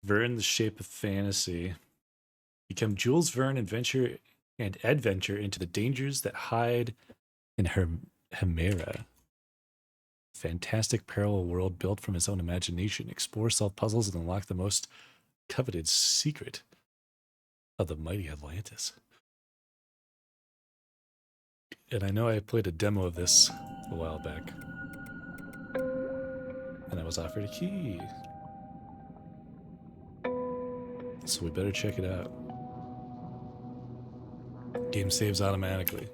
Verne, the Shape of Fantasy. Become Jules Verne and adventure into the dangers that hide in her Hemera. Fantastic parallel world built from his own imagination. Explore, solve puzzles, and unlock the most coveted secret of the mighty Atlantis. And I know I played a demo of this a while back. And I was offered a key. So we better check it out. Game saves automatically.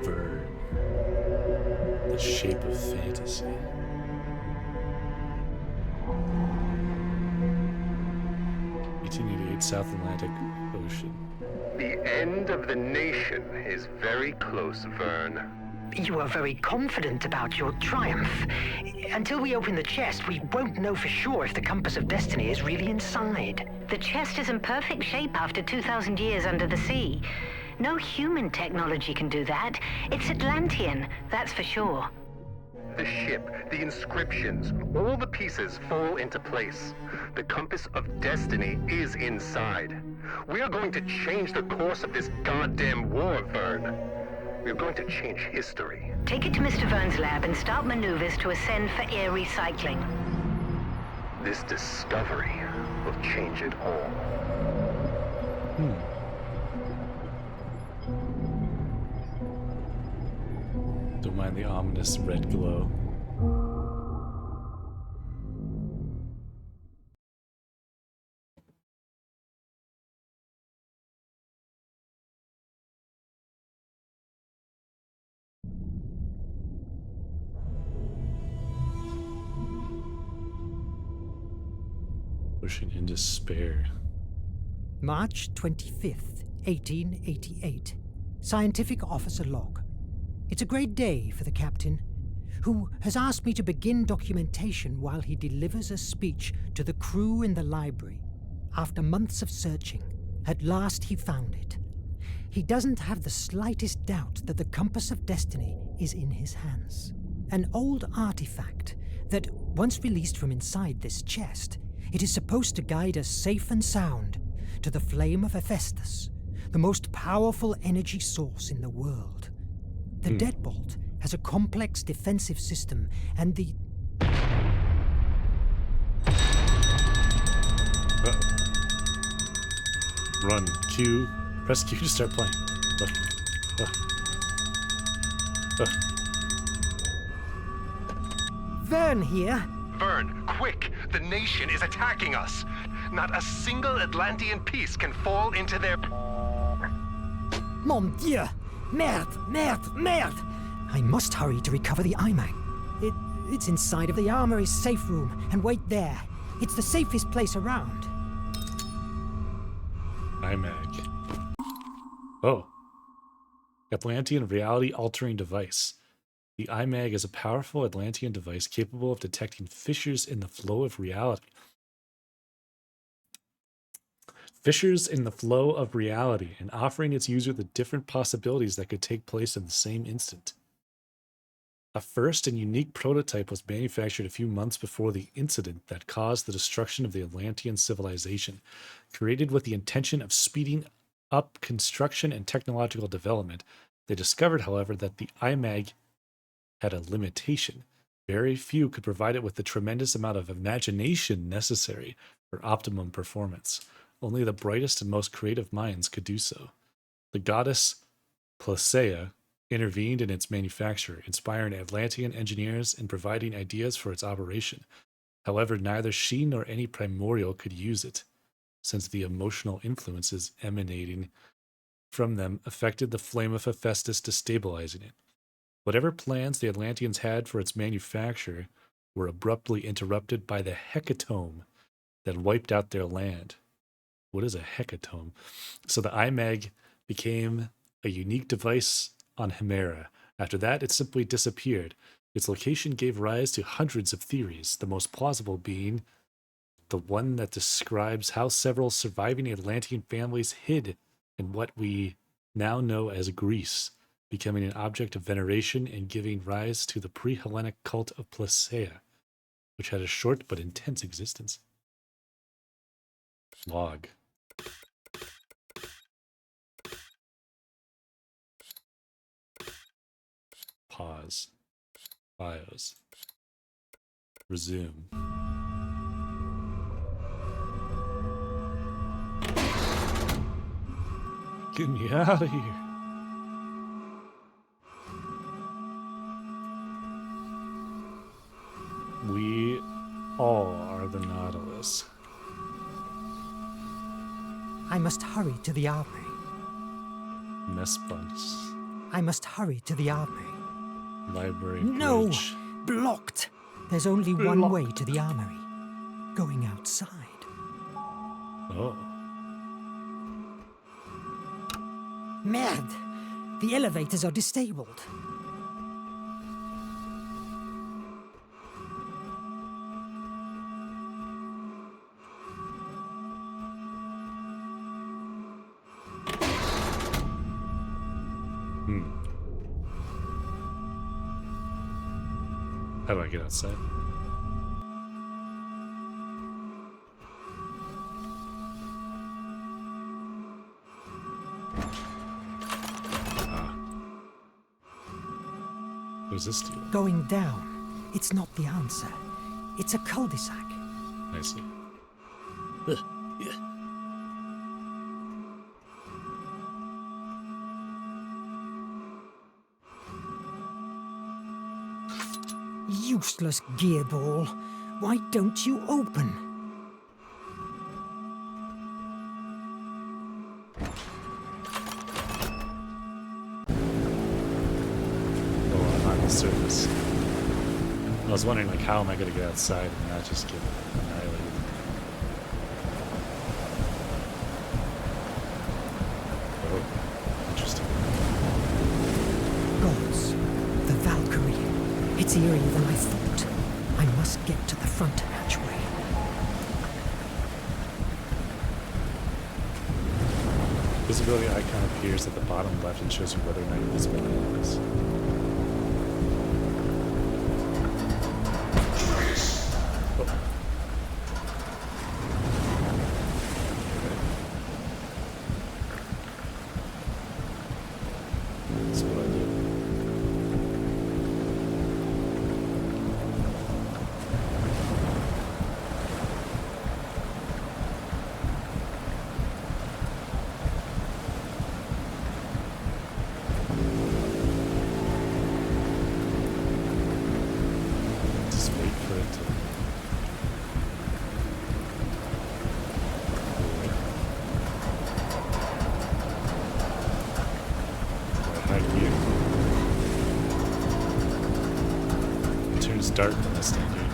Verne, the Shape of Fantasy. 1888 South Atlantic Ocean. The end of the nation is very close, Verne. You are very confident about your triumph. Until we open the chest, we won't know for sure if the Compass of Destiny is really inside. The chest is in perfect shape after 2,000 years under the sea. No human technology can do that. It's Atlantean, that's for sure. The ship, the inscriptions, all the pieces fall into place. The Compass of Destiny is inside. We are going to change the course of this goddamn war, Verne. We're going to change history. Take it to Mr. Verne's lab and start maneuvers to ascend for air recycling. This discovery will change it all. Don't mind the ominous red glow. Pushing in despair. March 25th, 1888. Scientific Officer Log. It's a great day for the captain, who has asked me to begin documentation while he delivers a speech to the crew in the library. After months of searching, at last he found it. He doesn't have the slightest doubt that the Compass of Destiny is in his hands. An old artifact that, once released from inside this chest, it is supposed to guide us safe and sound to the flame of Hephaestus, the most powerful energy source in the world. The deadbolt has a complex defensive system, and the... Run. Q. Press Q to start playing. Verne here. Verne, quick! The nation is attacking us! Not a single Atlantean piece can fall into their... Mon Dieu! Merde! Merde! Merde! I must hurry to recover the iMac. It's inside of the armory's safe room, and wait there. It's the safest place around. iMac. Oh. Atlantean reality-altering device. The iMag is a powerful Atlantean device capable of detecting fissures in the flow of reality. Fissures in the flow of reality, and offering its user the different possibilities that could take place in the same instant. A first and unique prototype was manufactured a few months before the incident that caused the destruction of the Atlantean civilization, created with the intention of speeding up construction and technological development. They discovered, however, that the iMag had a limitation. Very few could provide it with the tremendous amount of imagination necessary for optimum performance. Only the brightest and most creative minds could do so. The goddess Placeia intervened in its manufacture, inspiring Atlantean engineers and providing ideas for its operation. However, neither she nor any primordial could use it. since the emotional influences emanating from them affected the flame of Hephaestus, destabilizing it. Whatever plans the Atlanteans had for its manufacture were abruptly interrupted by the hecatomb that wiped out their land. What is a hecatomb? So the IMAG became a unique device on Hemera. After that, it simply disappeared. Its location gave rise to hundreds of theories, the most plausible being the one that describes how several surviving Atlantean families hid in what we now know as Greece, becoming an object of veneration and giving rise to the pre-Hellenic cult of Placaea, which had a short but intense existence. Log. Pause. Bios. Resume. Get me out of here. We all are the Nautilus. I must hurry to the armory. Mess bunks. I must hurry to the armory. Library No! bridge. Blocked! There's only one way to the armory. Going outside. Oh. Merde! The elevators are disabled. How do I get outside? What does this do? Going down. It's not the answer. It's a cul-de-sac. I see. Yeah. Useless gearball. Why don't you open? Oh, I'm on the surface. I was wondering, like, how am I going to get outside and not just get annihilated? Oh, interesting. Gods. The Valkyrie. It's eerier than I thought. I must get to the front hatchway. Visibility icon appears at the bottom left and shows you whether or not your visibility is. That's what I do. Just wait for it to. High gear. It turns dark when I stand here.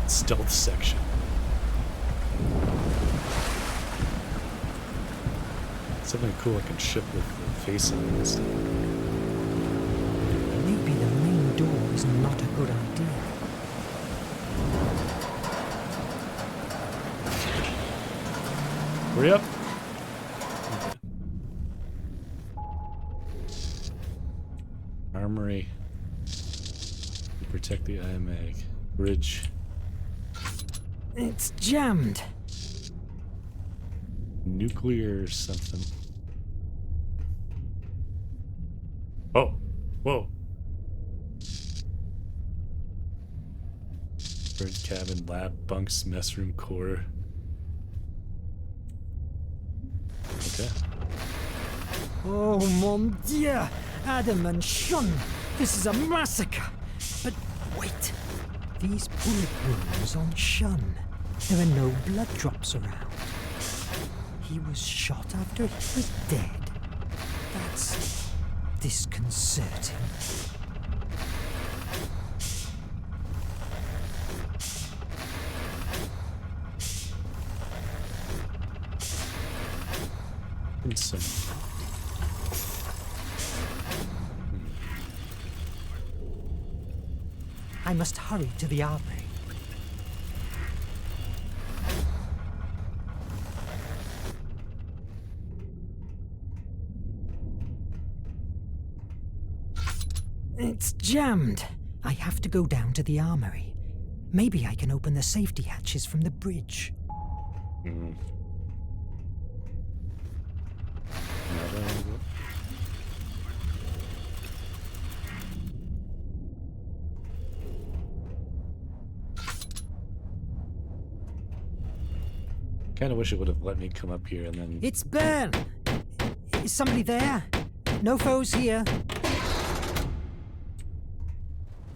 Stealth section. Something cool I can ship with the face on it and stuff. Maybe the main door is not a good idea. Hurry up! Armory. To protect the IMAG. Bridge. It's jammed. Nuclear something. Oh! Whoa! Bird cabin, lab, bunks, mess room, core. Oh, mon Dieu! Adam and Shun! This is a massacre! But wait! These bullet wounds on Shun. There are no blood drops around. He was shot after he was dead. That's disconcerting. Insane. I must hurry to the armory. It's jammed. I have to go down to the armory. Maybe I can open the safety hatches from the bridge. Mm. Kind of wish it would have let me come up here and then. It's Verne! Is somebody there? No foes here.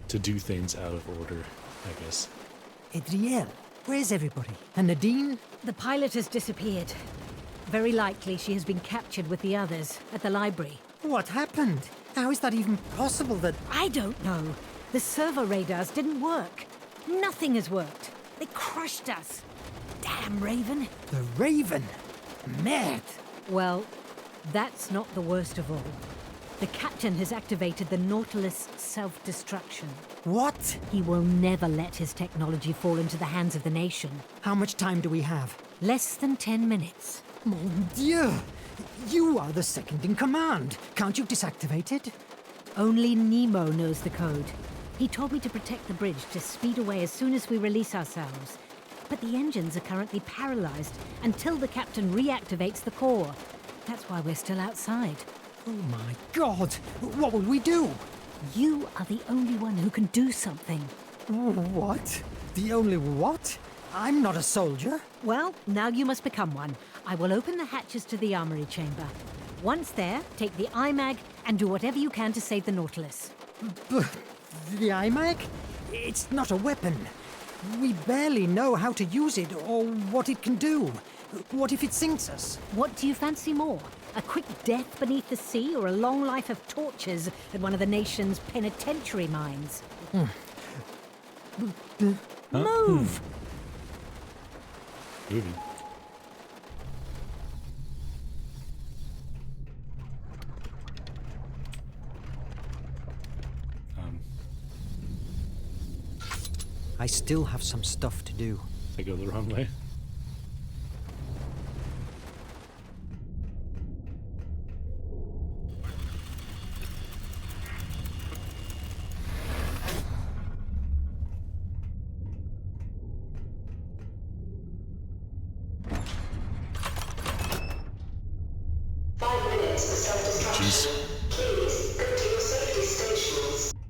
To do things out of order, I guess. Adriel, where's everybody? And Nadine? The pilot has disappeared. Very likely she has been captured with the others at the library. What happened? How is that even possible that... I don't know. The servo radars didn't work. Nothing has worked. They crushed us. Damn Raven. The Raven? Merde! Well, that's not the worst of all. The captain has activated the Nautilus self-destruction. What? He will never let his technology fall into the hands of the nation. How much time do we have? Less than 10 minutes. Mon Dieu! You are the second in command. Can't you disactivate it? Only Nemo knows the code. He told me to protect the bridge to speed away as soon as we release ourselves. But the engines are currently paralyzed until the captain reactivates the core. That's why we're still outside. Oh my God! What will we do? You are the only one who can do something. What? The only what? I'm not a soldier. Well, now you must become one. I will open the hatches to the armory chamber. Once there, take the IMAG and do whatever you can to save the Nautilus. But the IMAG? It's not a weapon. We barely know how to use it or what it can do. What if it sinks us? What do you fancy more? A quick death beneath the sea or a long life of tortures at one of the nation's penitentiary mines? Move! Moving. I still have some stuff to do. I go the wrong way.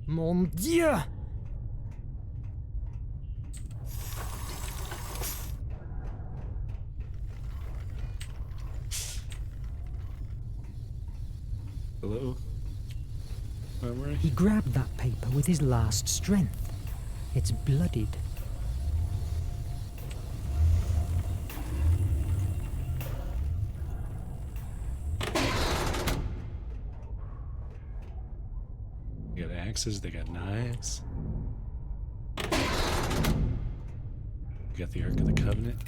Mon Dieu! Hello? Armory? He grabbed that paper with his last strength. It's bloodied. They got axes, they got knives. We got the Ark of the Covenant.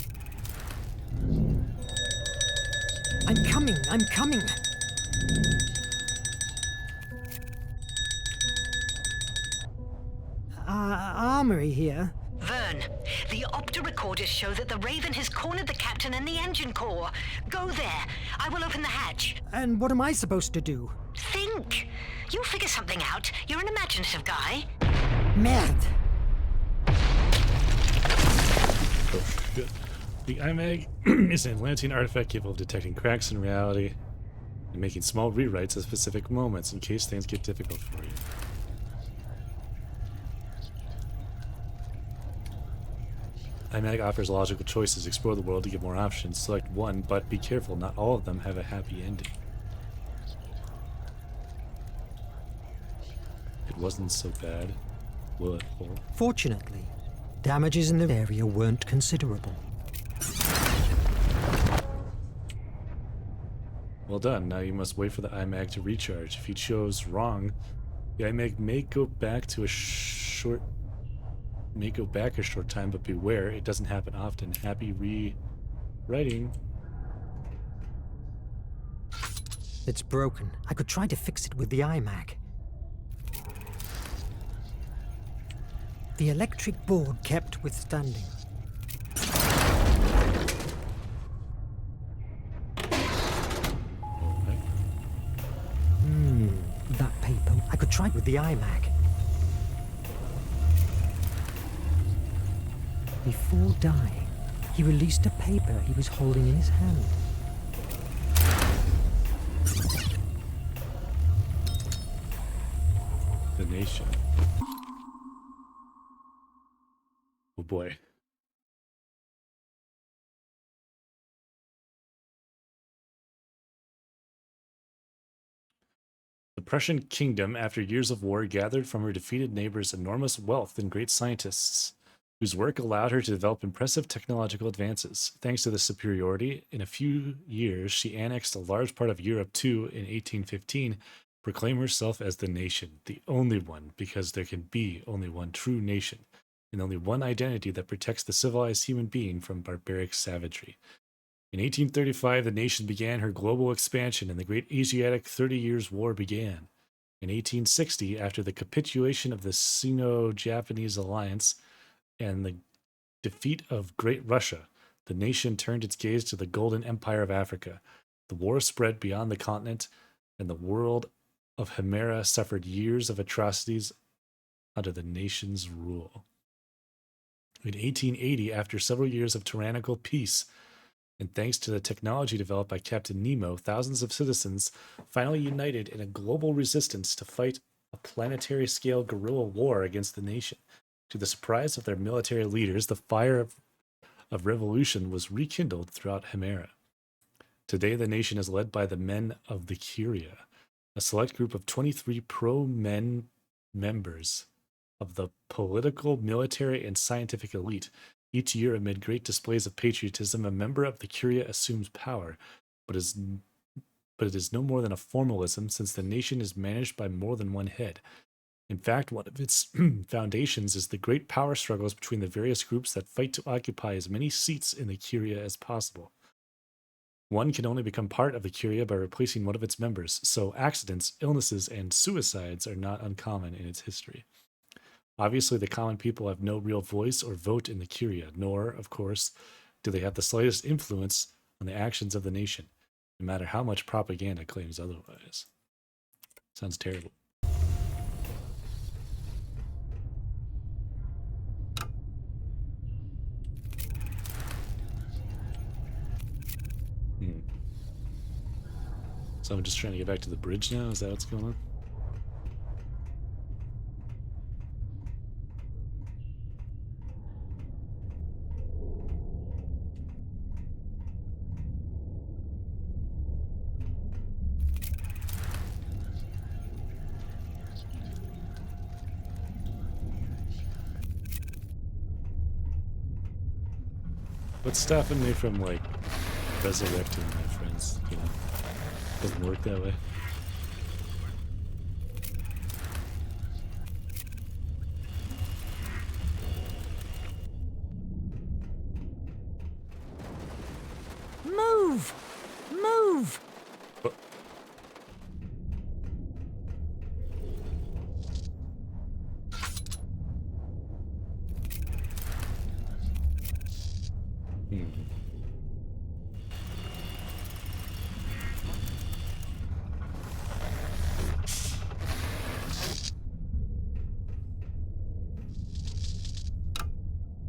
I'm coming! I'm coming! Armory here. Verne, the opta recorders show that the Raven has cornered the captain and the engine core. Go there. I will open the hatch. And what am I supposed to do? Think. You'll figure something out. You're an imaginative guy. Merde! Oh, good. The IMAG is an Atlantean artifact capable of detecting cracks in reality and making small rewrites at specific moments in case things get difficult for you. IMAG offers logical choices. Explore the world to get more options. Select one, but be careful, not all of them have a happy ending. wasn't so bad. Will it hold? Fortunately, damages in the area weren't considerable. Well done. Now you must wait for the iMac to recharge. If you chose wrong, the iMac may go back a short time, but beware, it doesn't happen often. Happy rewriting. It's broken. I could try to fix it with the iMac. The electric board kept withstanding. Alright. That paper. I could try it with the iMac. Before dying, he released a paper he was holding in his hand. The nation. Oh boy. The Prussian kingdom, after years of war, gathered from her defeated neighbors enormous wealth and great scientists, whose work allowed her to develop impressive technological advances. Thanks to this superiority, in a few years, she annexed a large part of Europe too in 1815, proclaim herself as the nation, the only one, because there can be only one true nation, and only one identity that protects the civilized human being from barbaric savagery. In 1835, the nation began her global expansion and the Great Asiatic 30 Years' War began. In 1860, after the capitulation of the Sino-Japanese alliance and the defeat of Great Russia, the nation turned its gaze to the Golden Empire of Africa. The war spread beyond the continent, and the world of Himera suffered years of atrocities under the nation's rule. In 1880, after several years of tyrannical peace, and thanks to the technology developed by Captain Nemo, thousands of citizens finally united in a global resistance to fight a planetary-scale guerrilla war against the nation. To the surprise of their military leaders, the fire of revolution was rekindled throughout Himera. Today, the nation is led by the men of the Curia, a select group of 23 pro-men members of the political, military, and scientific elite. Each year, amid great displays of patriotism, a member of the Curia assumes power, but it is no more than a formalism, since the nation is managed by more than one head. In fact, one of its foundations is the great power struggles between the various groups that fight to occupy as many seats in the Curia as possible. One can only become part of the Curia by replacing one of its members, so accidents, illnesses, and suicides are not uncommon in its history. Obviously, the common people have no real voice or vote in the Curia, nor, of course, do they have the slightest influence on the actions of the nation, no matter how much propaganda claims otherwise. Sounds terrible. So I'm just trying to get back to the bridge now? Is that what's going on? What's stopping me from, like, resurrecting my friends, you know? Doesn't work that way. Move! Move! Oh.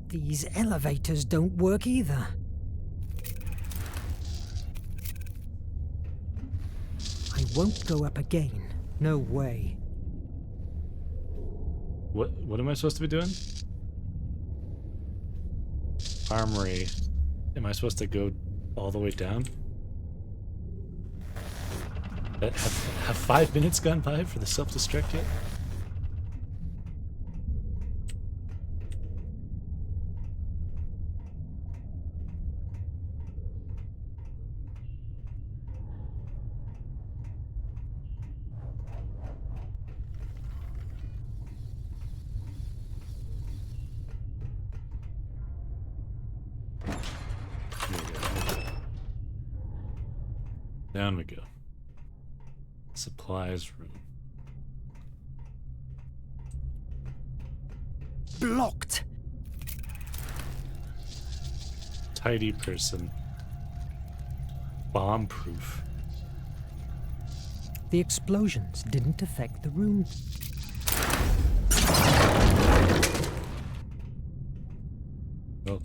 These elevators don't work either. I won't go up again. No way. What am I supposed to be doing? Armory. Am I supposed to go all the way down? Have 5 minutes gone by for the self-destruct yet? Down we go. Supplies room. Blocked! Tidy person. Bomb-proof. The explosions didn't affect the room. Well,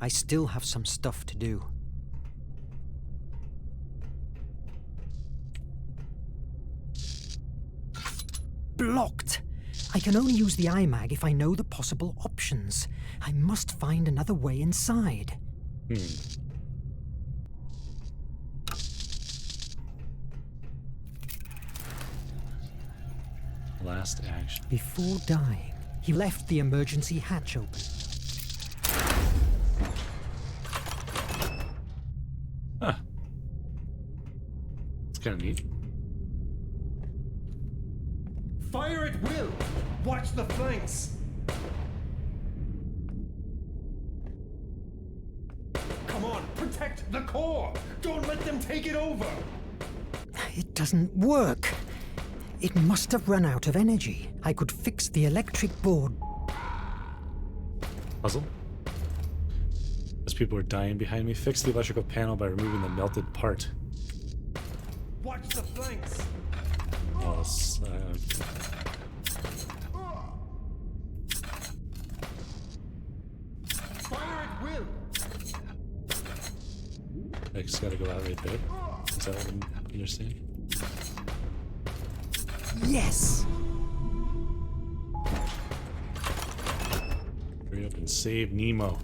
I still have some stuff to do. Blocked! I can only use the iMag if I know the possible options. I must find another way inside. last action. Before dying, he left the emergency hatch open. Huh. It's kind of neat. Fire at will! Watch the flanks! Come on, protect the core! Don't let them take it over! It doesn't work. It must have run out of energy. I could fix the electric board. Puzzle? As people are dying behind me, fix the electrical panel by removing the melted part. Watch the flanks! Oh, Fire at will! I just gotta go out right there. Is that what I understand? Yes! Hurry up and save Nemo.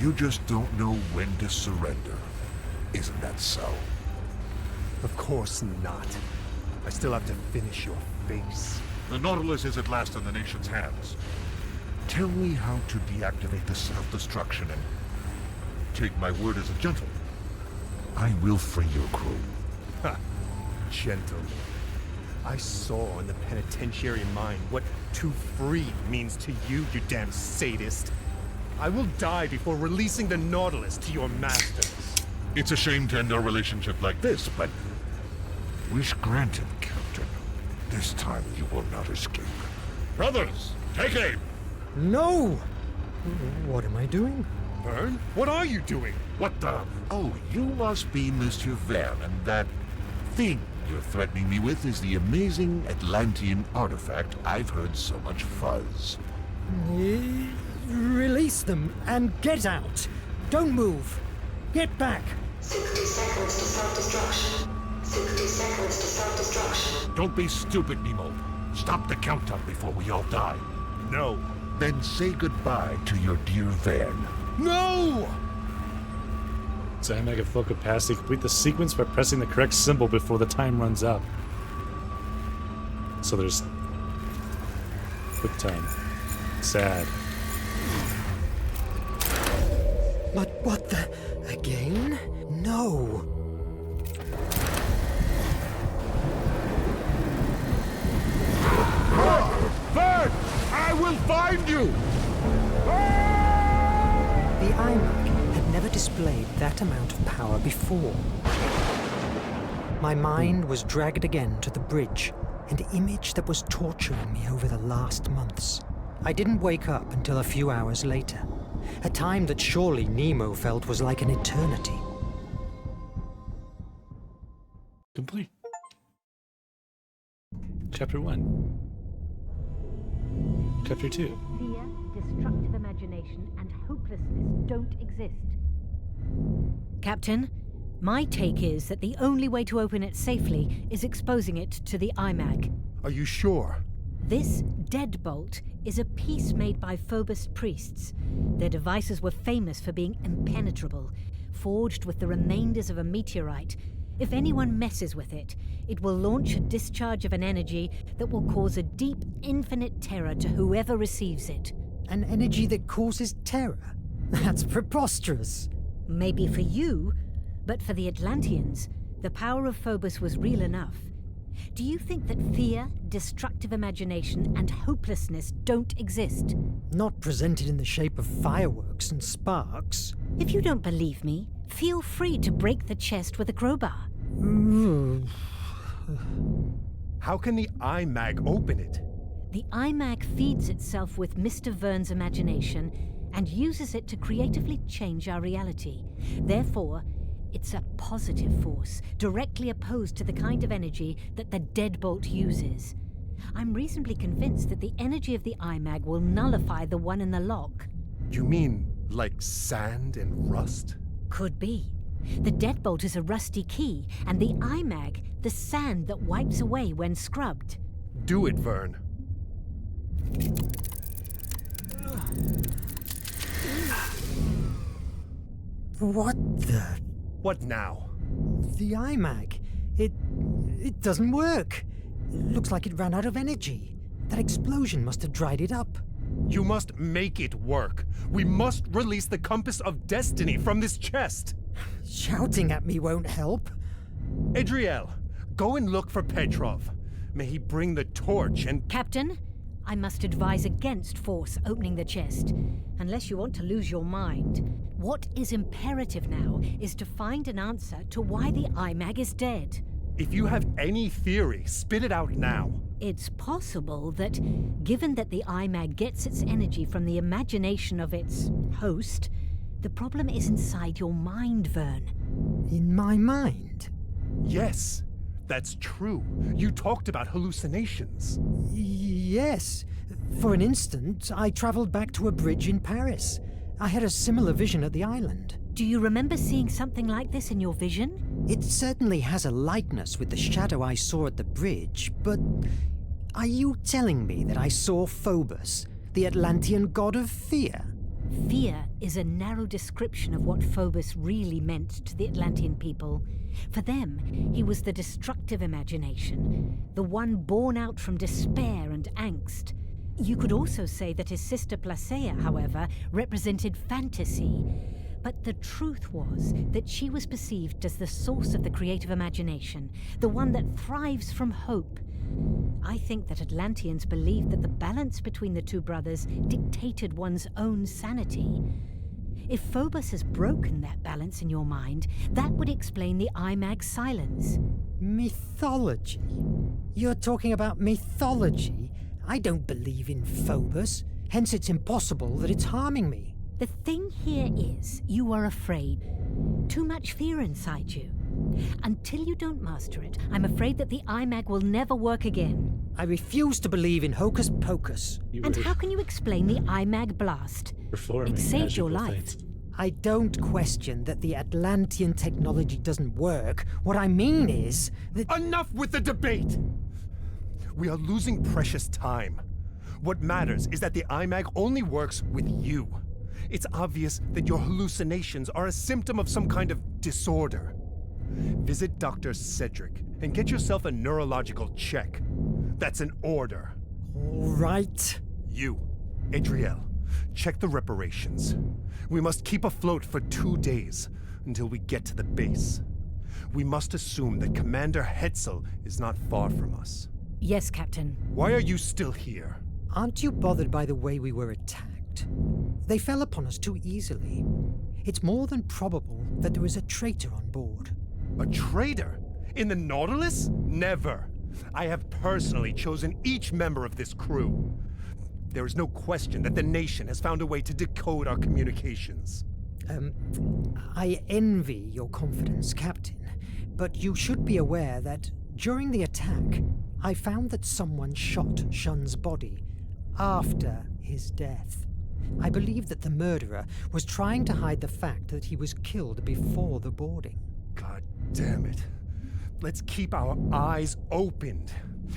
You just don't know when to surrender. Isn't that so? Of course not. I still have to finish your face. The Nautilus is at last in the nation's hands. Tell me how to deactivate the self-destruction and take my word as a gentleman. I will free your crew. Ha! Gentleman. I saw in the penitentiary mine what to free means to you, you damn sadist. I will die before releasing the Nautilus to your masters. It's a shame to end our relationship like this, but... wish granted, Captain. This time you will not escape. Brothers, take aim! No! What am I doing? Verne? What are you doing? What the... Oh, you must be Mr. Verne, and that thing you're threatening me with is the amazing Atlantean artifact I've heard so much fuzz. Release them and get out! Don't move! Get back! 60 seconds to self-destruction. 60 seconds to self-destruction. Don't be stupid, Nemo. Stop the countdown before we all die. No. Then say goodbye to your dear Verne. No! Dynamic at full capacity. Complete the sequence by pressing the correct symbol before the time runs out. So there's quick time. Sad. But what the... again? No! Verne! I will find you! The iMac had never displayed that amount of power before. My mind was dragged again to the bridge, an image that was torturing me over the last months. I didn't wake up until a few hours later, a time that surely Nemo felt was like an eternity. Complete. Chapter 1. Chapter 2. Fear, destructive imagination, and hopelessness don't exist. Captain, my take is that the only way to open it safely is exposing it to the iMag. Are you sure? This deadbolt is a piece made by Phobos priests. Their devices were famous for being impenetrable, forged with the remainders of a meteorite. If anyone messes with it, it will launch a discharge of an energy that will cause a deep, infinite terror to whoever receives it. An energy that causes terror? That's preposterous. Maybe for you, but for the Atlanteans, The power of Phobos was real enough. Do you think that fear, destructive imagination, and hopelessness don't exist? Not presented in the shape of fireworks and sparks. If you don't believe me, feel free to break the chest with a crowbar. How can the iMag open it? The iMag feeds itself with Mr. Verne's imagination and uses it to creatively change our reality. Therefore, it's a positive force, directly opposed to the kind of energy that the deadbolt uses. I'm reasonably convinced that the energy of the iMag will nullify the one in the lock. You mean like sand and rust? Could be. The deadbolt is a rusty key, and the iMag, the sand that wipes away when scrubbed. Do it, Verne. What the? What now? The iMag. It doesn't work. It looks like it ran out of energy. That explosion must have dried it up. You must make it work. We must release the compass of destiny from this chest. Shouting at me won't help. Adriel, go and look for Petrov. May he bring the torch and... Captain, I must advise against force opening the chest, unless you want to lose your mind. What is imperative now is to find an answer to why the iMag is dead. If you have any theory, spit it out now. It's possible that, given that the iMag gets its energy from the imagination of its host, the problem is inside your mind, Verne. In my mind? Yes, that's true. You talked about hallucinations. Yes. For an instant, I traveled back to a bridge in Paris. I had a similar vision at the island. Do you remember seeing something like this in your vision? It certainly has a likeness with the shadow I saw at the bridge, but are you telling me that I saw Phobos, the Atlantean god of fear? Fear is a narrow description of what Phobos really meant to the Atlantean people. For them, he was the destructive imagination, the one born out from despair and angst. You could also say that his sister Placea, however, represented fantasy. But the truth was that she was perceived as the source of the creative imagination, the one that thrives from hope. I think that Atlanteans believed that the balance between the two brothers dictated one's own sanity. If Phobos has broken that balance in your mind, that would explain the iMag's silence. Mythology? You're talking about mythology? I don't believe in Phobos, hence it's impossible that it's harming me. The thing here is, you are afraid. Too much fear inside you. Until you don't master it, I'm afraid that the iMag will never work again. I refuse to believe in hocus pocus. And how can you explain the iMag blast? It saved your life. I don't question that the Atlantean technology doesn't work. What I mean is that... Enough with the debate! We are losing precious time. What matters is that the iMag only works with you. It's obvious that your hallucinations are a symptom of some kind of disorder. Visit Dr. Cedric and get yourself a neurological check. That's an order. All right. You, Adriel, check the reparations. We must keep afloat for 2 days until we get to the base. We must assume that Commander Hetzel is not far from us. Yes, Captain. Why are you still here? Aren't you bothered by the way we were attacked? They fell upon us too easily. It's more than probable that there was a traitor on board. A traitor? In the Nautilus? Never. I have personally chosen each member of this crew. There is no question that the nation has found a way to decode our communications. I envy your confidence, Captain, but you should be aware that during the attack, I found that someone shot Shun's body after his death. I believe that the murderer was trying to hide the fact that he was killed before the boarding. God damn it. Let's keep our eyes opened.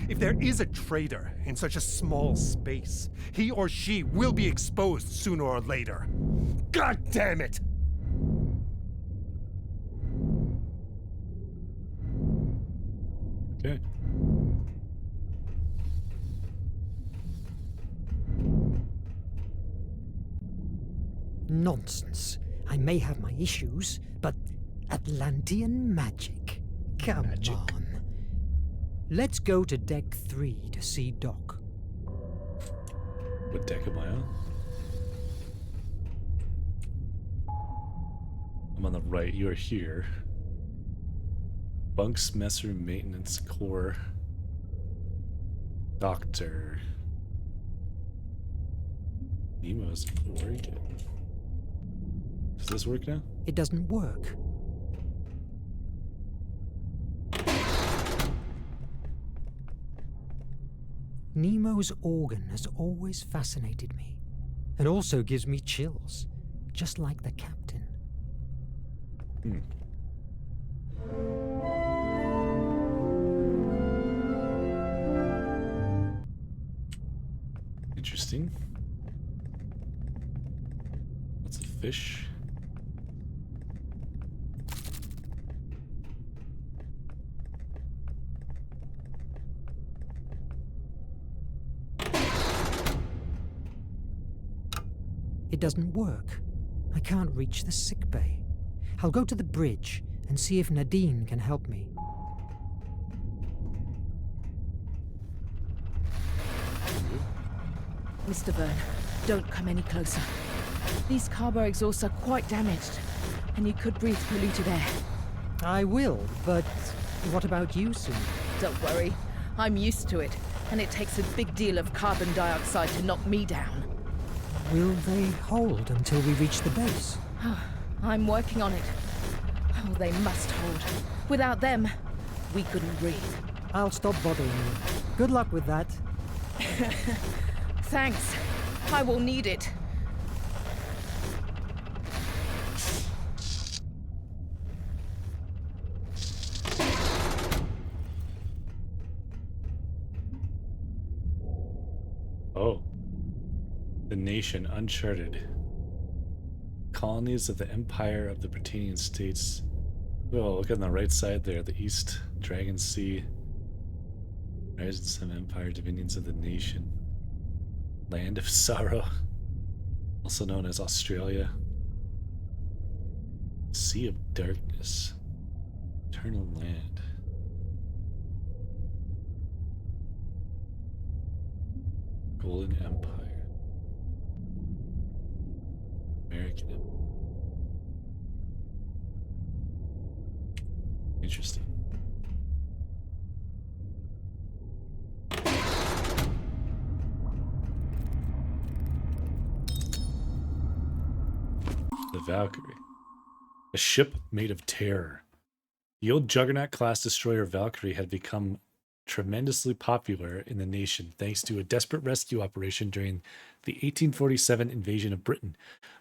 If there is a traitor in such a small space, he or she will be exposed sooner or later. God damn it! Okay. Nonsense. I may have my issues, but Atlantean magic? Come Magic. on. Let's go to deck 3 to see Doc. What deck am I on? I'm on the right. You are here. Bunks, Messer, Maintenance, Core. Doctor. Nemo's working. Does this work now? It doesn't work. Nemo's organ has always fascinated me, and also gives me chills, just like the captain. Hmm. Interesting. Lots of fish. It doesn't work. I can't reach the sick bay. I'll go to the bridge and see if Nadine can help me. Mr. Verne, don't come any closer. These carbo exhausts are quite damaged, and you could breathe polluted air. I will, but what about you, Sue? Don't worry, I'm used to it, and it takes a big deal of carbon dioxide to knock me down. Will they hold until we reach the base? I'm working on it. Oh, they must hold. Without them, we couldn't breathe. I'll stop bothering you. Good luck with that. Thanks. I will need it. Oh. The nation uncharted. Colonies of the Empire of the Britannian States. Oh, look on the right side there. The East, Dragon Sea. Rise in some empire, dominions of the nation. Land of Sorrow. Also known as Australia. Sea of Darkness. Eternal Land. Golden Empire. American Empire. Interesting. The Valkyrie. A ship made of terror. The old Juggernaut-class destroyer Valkyrie had become tremendously popular in the nation thanks to a desperate rescue operation during the 1847 invasion of Britain,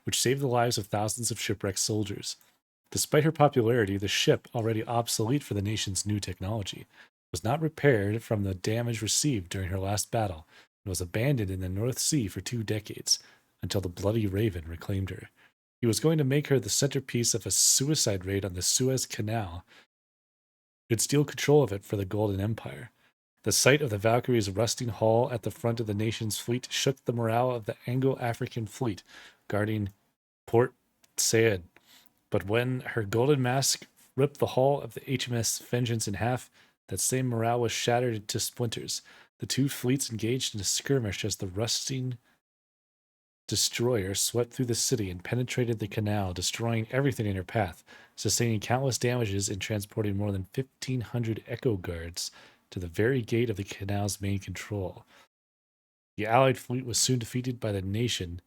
which saved the lives of thousands of shipwrecked soldiers. Despite her popularity, the ship, already obsolete for the nation's new technology, was not repaired from the damage received during her last battle and was abandoned in the North Sea for 2 decades until the Bloody Raven reclaimed her. He was going to make her the centerpiece of a suicide raid on the Suez Canal. He'd steal control of it for the Golden Empire. The sight of the Valkyrie's rusting hull at the front of the nation's fleet shook the morale of the Anglo-African fleet guarding Port Said. But when her golden mask ripped the hull of the HMS Vengeance in half, that same morale was shattered to splinters. The two fleets engaged in a skirmish as the rusting destroyer swept through the city and penetrated the canal, destroying everything in her path, sustaining countless damages and transporting more than 1,500 Echo Guards to the very gate of the canal's main control. The Allied fleet was soon defeated by the nation,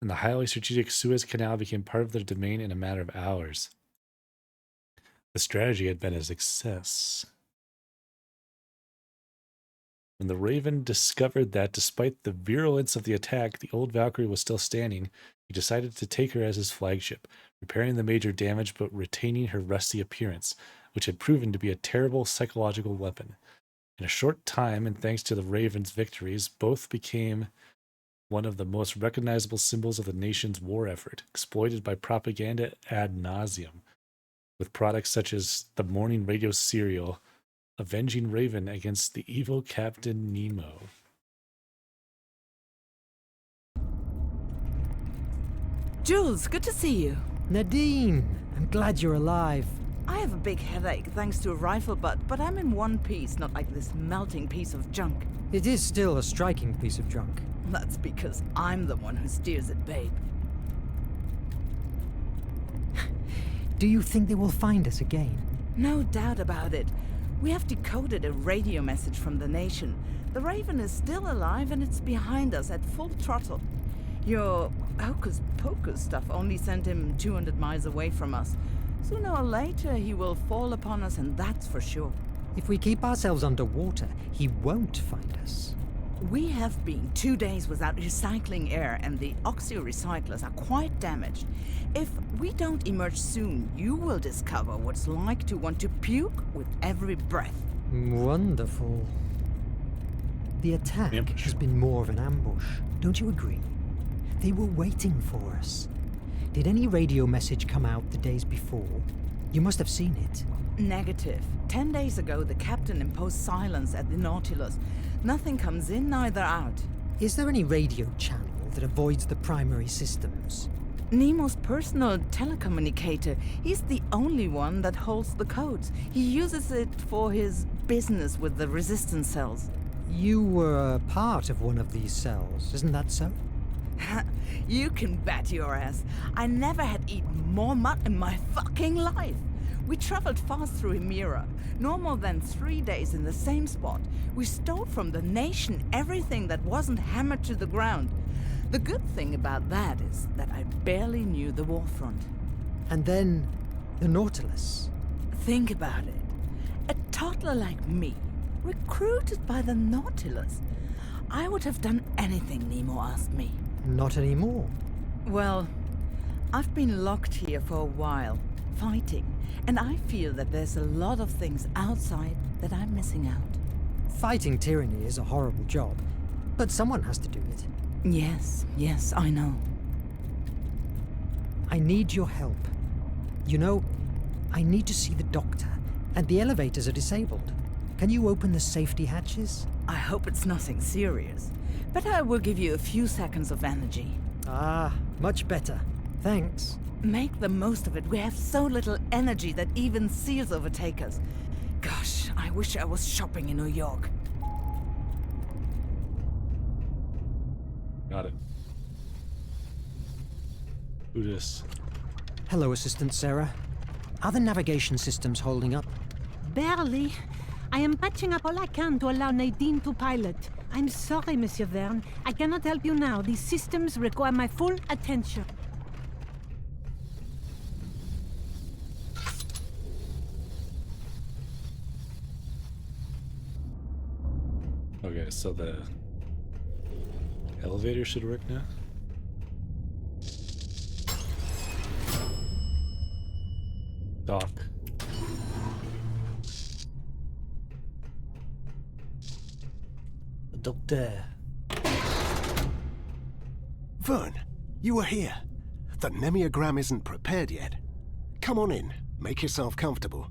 and the highly strategic Suez Canal became part of their domain in a matter of hours. The strategy had been a success. When the Raven discovered that, despite the virulence of the attack, the old Valkyrie was still standing, he decided to take her as his flagship, repairing the major damage but retaining her rusty appearance, which had proven to be a terrible psychological weapon. In a short time, and thanks to the Raven's victories, both became one of the most recognizable symbols of the nation's war effort, exploited by propaganda ad nauseum, with products such as the morning radio serial Avenging Raven against the evil Captain Nemo. Jules, good to see you. Nadine, I'm glad you're alive. I have a big headache thanks to a rifle butt, but I'm in one piece, not like this melting piece of junk. It is still a striking piece of junk. That's because I'm the one who steers it, babe. Do you think they will find us again? No doubt about it. We have decoded a radio message from the nation. The Raven is still alive and it's behind us at full throttle. Your hocus pocus stuff only sent him 200 miles away from us. Sooner or later he will fall upon us, and that's for sure. If we keep ourselves underwater, he won't find us. We have been 2 days without recycling air, and the oxy-recyclers are quite damaged. If we don't emerge soon, you will discover what it's like to want to puke with every breath. Wonderful. The attack has been more of an ambush, don't you agree? They were waiting for us. Did any radio message come out the days before? You must have seen it. Negative. 10 days ago, the captain imposed silence at the Nautilus. Nothing comes in, neither out. Is there any radio channel that avoids the primary systems? Nemo's personal telecommunicator. He's the only one that holds the codes. He uses it for his business with the resistance cells. You were a part of one of these cells, isn't that so? You can bet your ass. I never had eaten more mud in my fucking life. We traveled fast through Hemira, no more than 3 days in the same spot. We stole from the nation everything that wasn't hammered to the ground. The good thing about that is that I barely knew the warfront. And then, the Nautilus. Think about it. A toddler like me, recruited by the Nautilus. I would have done anything Nemo asked me. Not anymore. Well, I've been locked here for a while, fighting, and I feel that there's a lot of things outside that I'm missing out. Fighting tyranny is a horrible job, but someone has to do it. Yes, I know. I need your help. You know, I need to see the doctor, and the elevators are disabled. Can you open the safety hatches? I hope it's nothing serious, but I will give you a few seconds of energy. Ah, much better. Thanks. Make the most of it. We have so little energy that even seals overtake us. Gosh, I wish I was shopping in New York. Got it. Who dis? Hello, Assistant Sarah. Are the navigation systems holding up? Barely. I am patching up all I can to allow Nadine to pilot. I'm sorry, Monsieur Verne. I cannot help you now. These systems require my full attention. Okay, so the elevator should work now. Doc. The doctor. Verne, you were here. The Nemiagram isn't prepared yet. Come on in. Make yourself comfortable.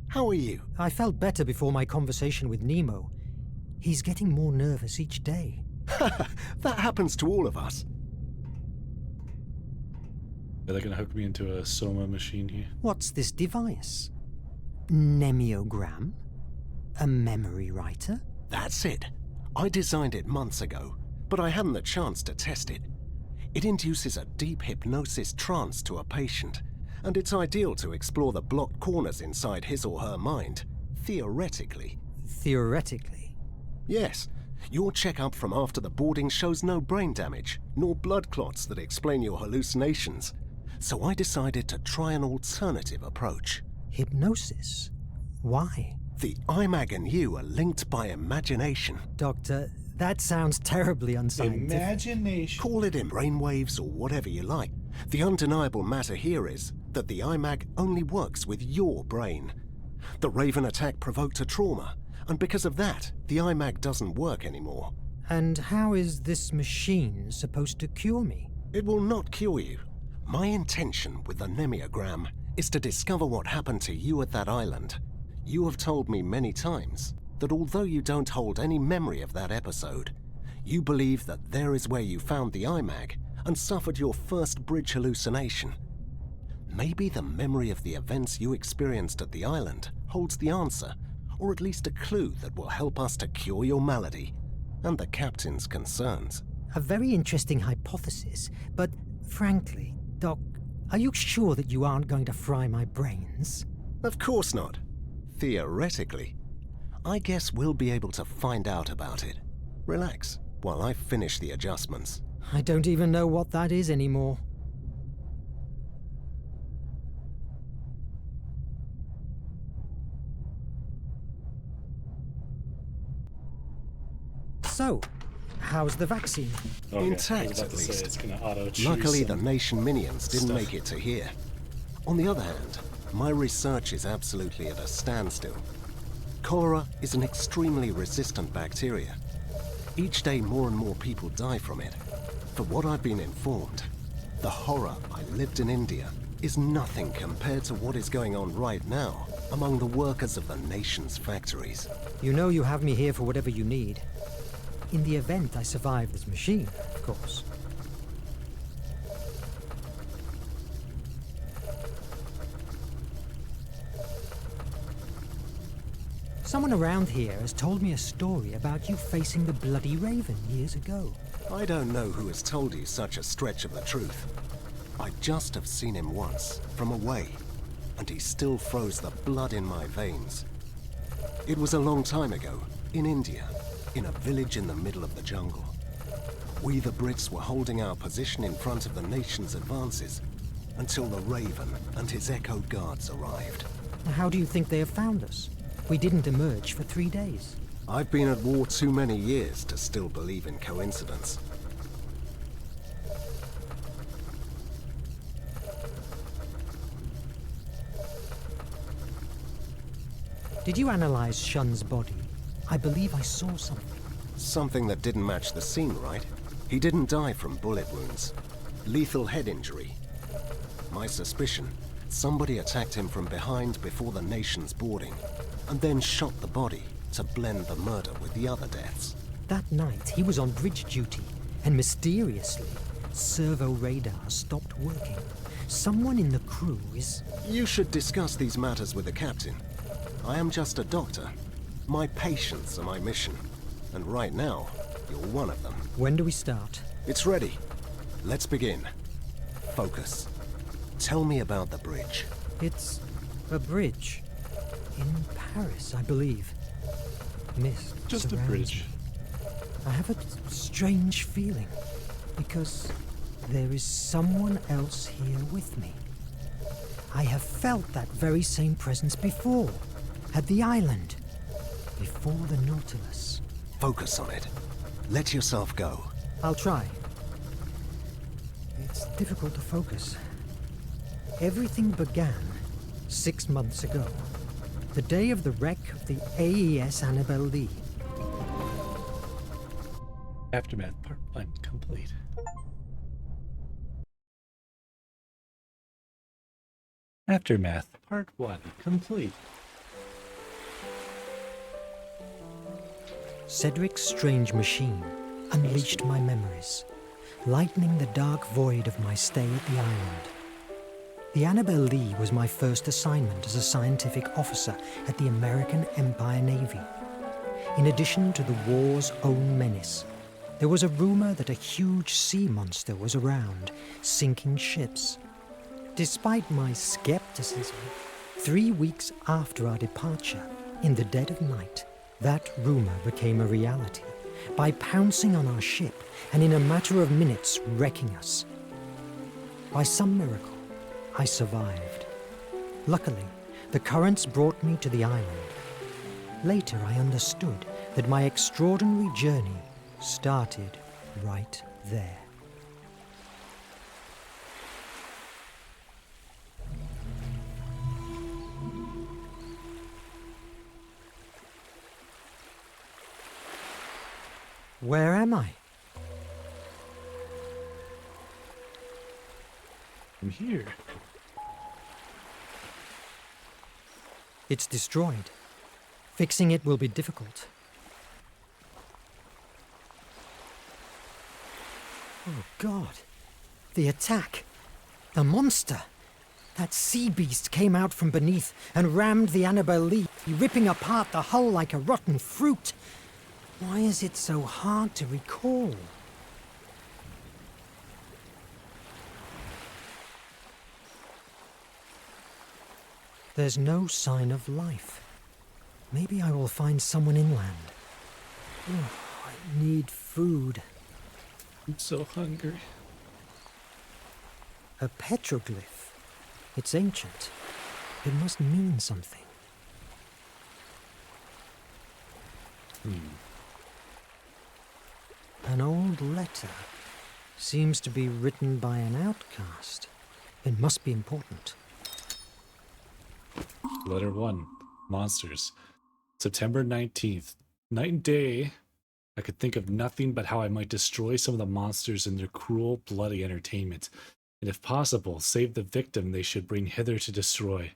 How are you? I felt better before my conversation with Nemo. He's getting more nervous each day. That happens to all of us. Are they gonna hook me into a Soma machine here? What's this device? Nemiogram? A memory writer? That's it. I designed it months ago, but I hadn't the chance to test it. It induces a deep hypnosis trance to a patient, and it's ideal to explore the blocked corners inside his or her mind, theoretically. Theoretically? Yes. Your checkup from after the boarding shows no brain damage, nor blood clots that explain your hallucinations. So I decided to try an alternative approach. Hypnosis? Why? The IMAG and you are linked by imagination. Doctor, that sounds terribly unscientific. Imagination. Call it in brainwaves or whatever you like. The undeniable matter here is that the IMAG only works with your brain. The Raven attack provoked a trauma, and because of that, the IMAG doesn't work anymore. And how is this machine supposed to cure me? It will not cure you. My intention with the Nemiogram is to discover what happened to you at that island. You have told me many times that although you don't hold any memory of that episode, you believe that there is where you found the IMAG and suffered your first bridge hallucination. Maybe the memory of the events you experienced at the island holds the answer, or at least a clue that will help us to cure your malady and the captain's concerns. A very interesting hypothesis, but frankly, Doc, are you sure that you aren't going to fry my brains? Of course not. Theoretically. I guess we'll be able to find out about it. Relax while I finish the adjustments. I don't even know what that is anymore. So, how's the vaccine? Okay, Intact, I was about at to say, least. it's gonna auto-choose Luckily, the some Nation minions didn't stuff. make it to here. On the other hand, my research is absolutely at a standstill. Cholera is an extremely resistant bacteria. Each day, more and more people die from it. For what I've been informed, the horror I lived in India is nothing compared to what is going on right now among the workers of the Nation's factories. You know you have me here for whatever you need. In the event I survive this machine, of course. Someone around here has told me a story about you facing the Bloody Raven years ago. I don't know who has told you such a stretch of the truth. I just have seen him once, from away, and he still froze the blood in my veins. It was a long time ago, in India, in a village in the middle of the jungle. We the Brits were holding our position in front of the Nation's advances until the Raven and his Echo Guards arrived. How do you think they have found us? We didn't emerge for 3 days. I've been at war too many years to still believe in coincidence. Did you analyze Shun's body? I believe I saw something. Something that didn't match the scene, right? He didn't die from bullet wounds. Lethal head injury. My suspicion, somebody attacked him from behind before the Nation's boarding, and then shot the body to blend the murder with the other deaths. That night, he was on bridge duty, and mysteriously, servo radar stopped working. Someone in the crew is... You should discuss these matters with the captain. I am just a doctor. My patients are my mission. And right now, you're one of them. When do we start? It's ready. Let's begin. Focus. Tell me about the bridge. It's a bridge. In Paris, I believe. Mist Just a surrounds bridge. me. I have a strange feeling, because there is someone else here with me. I have felt that very same presence before, at the island, before the Nautilus. Focus on it. Let yourself go. I'll try. It's difficult to focus. Everything began 6 months ago. The day of the wreck of the AES Annabelle Lee. Aftermath Part 1 complete. Aftermath Part 1 complete. Cedric's strange machine unleashed my memories, lightening the dark void of my stay at the island. The Annabelle Lee was my first assignment as a scientific officer at the American Empire Navy. In addition to the war's own menace, there was a rumor that a huge sea monster was around, sinking ships. Despite my skepticism, 3 weeks after our departure, in the dead of night, that rumor became a reality by pouncing on our ship and in a matter of minutes wrecking us. By some miracle, I survived. Luckily, the currents brought me to the island. Later, I understood that my extraordinary journey started right there. Where am I? I'm here. It's destroyed. Fixing it will be difficult. Oh God. The attack. The monster. That sea beast came out from beneath and rammed the Annabelle Lee, ripping apart the hull like a rotten fruit. Why is it so hard to recall? There's no sign of life. Maybe I will find someone inland. Oh, I need food. I'm so hungry. A petroglyph. It's ancient. It must mean something. An old letter. Seems to be written by an outcast. It must be important. Letter 1. Monsters. September 19th. Night and day, I could think of nothing but how I might destroy some of the monsters in their cruel, bloody entertainment, and if possible, save the victim they should bring hither to destroy.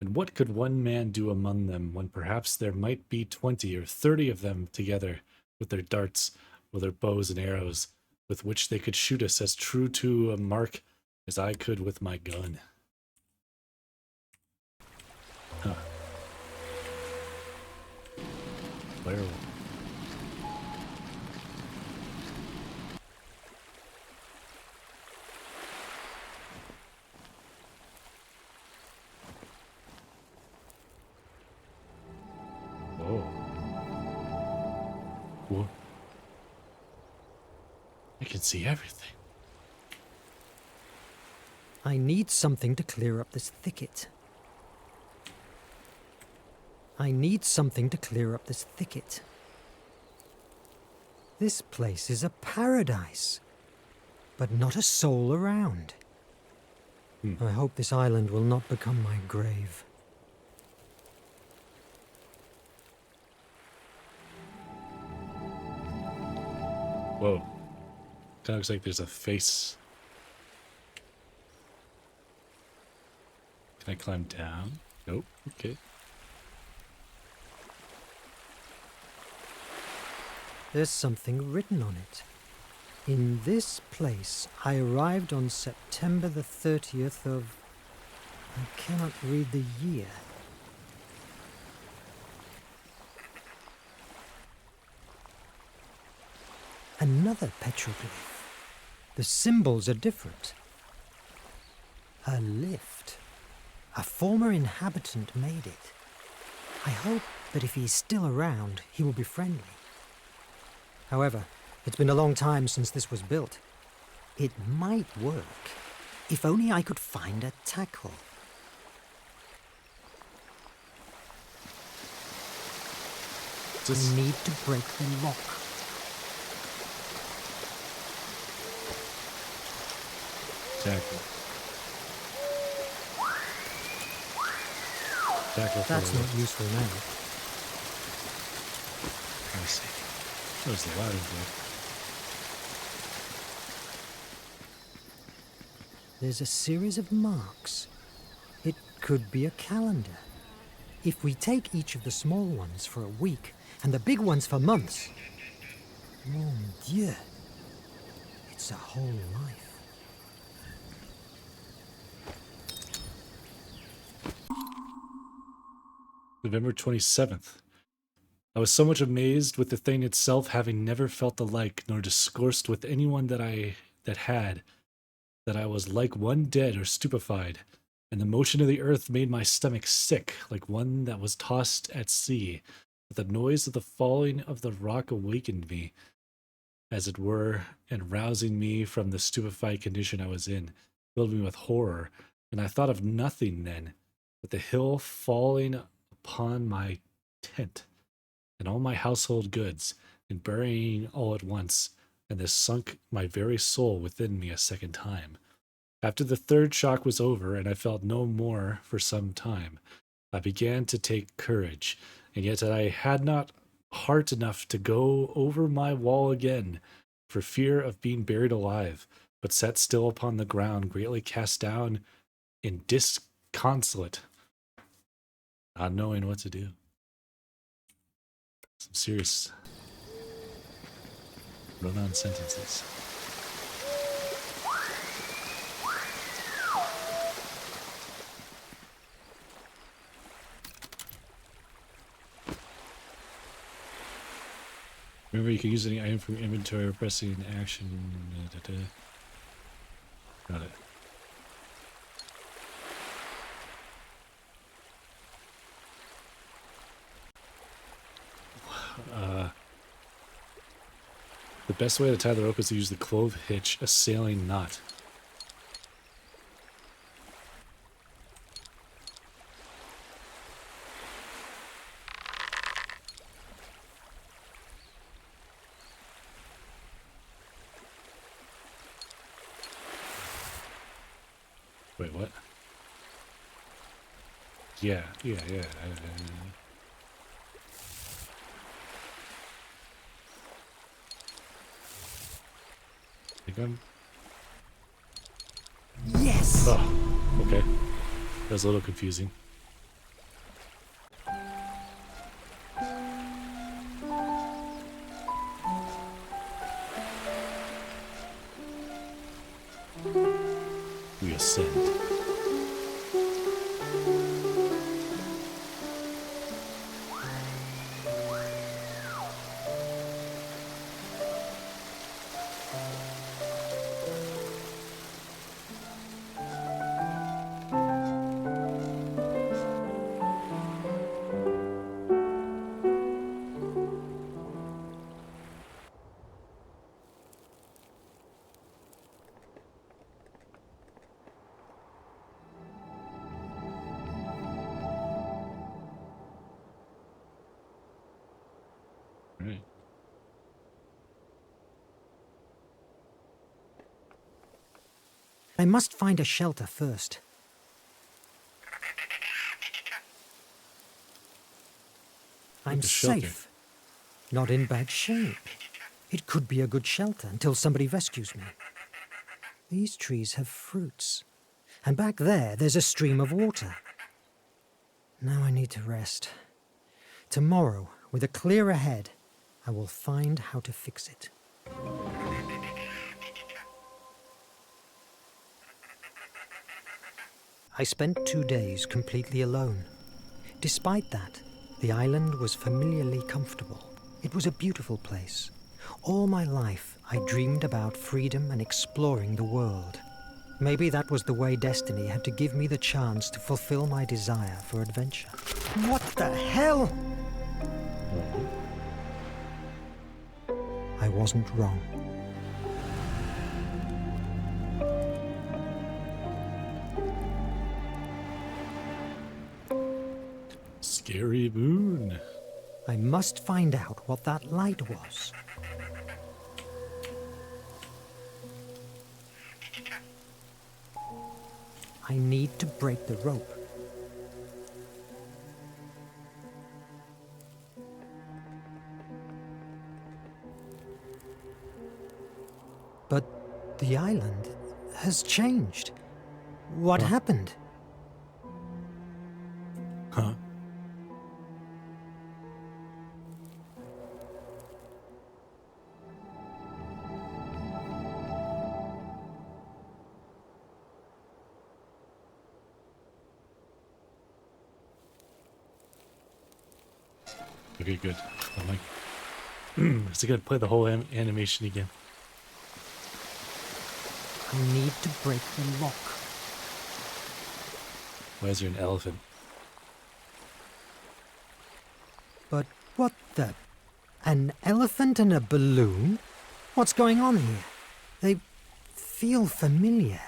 And what could one man do among them when perhaps there might be 20 or 30 of them together, with their darts, with their bows and arrows, with which they could shoot us as true to a mark as I could with my gun? Huh. Werewolf. Whoa. Whoa. I can see everything. I need something to clear up this thicket. I need something to clear up this thicket. This place is a paradise, but not a soul around. I hope this island will not become my grave. Whoa. Kind of looks like there's a face. Can I climb down? Nope. Okay. There's something written on it. In this place, I arrived on September the 30th of... I cannot read the year. Another petroglyph. The symbols are different. A lift. A former inhabitant made it. I hope that if he's still around, he will be friendly. However, it's been a long time since this was built. It might work, if only I could find a tackle. I need to break the lock. Tackle. Tackle. That's not useful now. I see. There's the ladder there. There's a series of marks. It could be a calendar. If we take each of the small ones for a week and the big ones for months, mon Dieu, it's a whole life. November 27th. I was so much amazed with the thing itself, having never felt the like, nor discoursed with anyone that I had, that I was like one dead or stupefied, and the motion of the earth made my stomach sick, like one that was tossed at sea. But the noise of the falling of the rock awakened me, as it were, and rousing me from the stupefied condition I was in, filled me with horror, and I thought of nothing then but the hill falling upon my tent and all my household goods, and burying all at once, and this sunk my very soul within me a second time. After the third shock was over, and I felt no more for some time, I began to take courage, and yet I had not heart enough to go over my wall again, for fear of being buried alive, but sat still upon the ground, greatly cast down and disconsolate, not knowing what to do. Some serious run-on sentences. Remember, you can use any item from your inventory or pressing action. Got it. The best way to tie the rope is to use the clove hitch, a sailing knot. Wait, what? Yeah. Think I'm... Yes! Oh, okay. That was a little confusing. We ascend. Right. I must find a shelter first. I'm a shelter. safe. Not in bad shape. It could be a good shelter until somebody rescues me. These trees have fruits. And back there's a stream of water. Now I need to rest. Tomorrow, with a clearer head, I will find how to fix it. I spent 2 days completely alone. Despite that, the island was familiarly comfortable. It was a beautiful place. All my life, I dreamed about freedom and exploring the world. Maybe that was the way destiny had to give me the chance to fulfill my desire for adventure. What the hell? I wasn't wrong. Scary moon. I must find out what that light was. I need to break the rope. But the island has changed. What happened? Huh? Okay, good. I'm like, is it gonna play the whole animation again? I need to break the lock. Why is there an elephant? But what the... An elephant and a balloon? What's going on here? They feel familiar.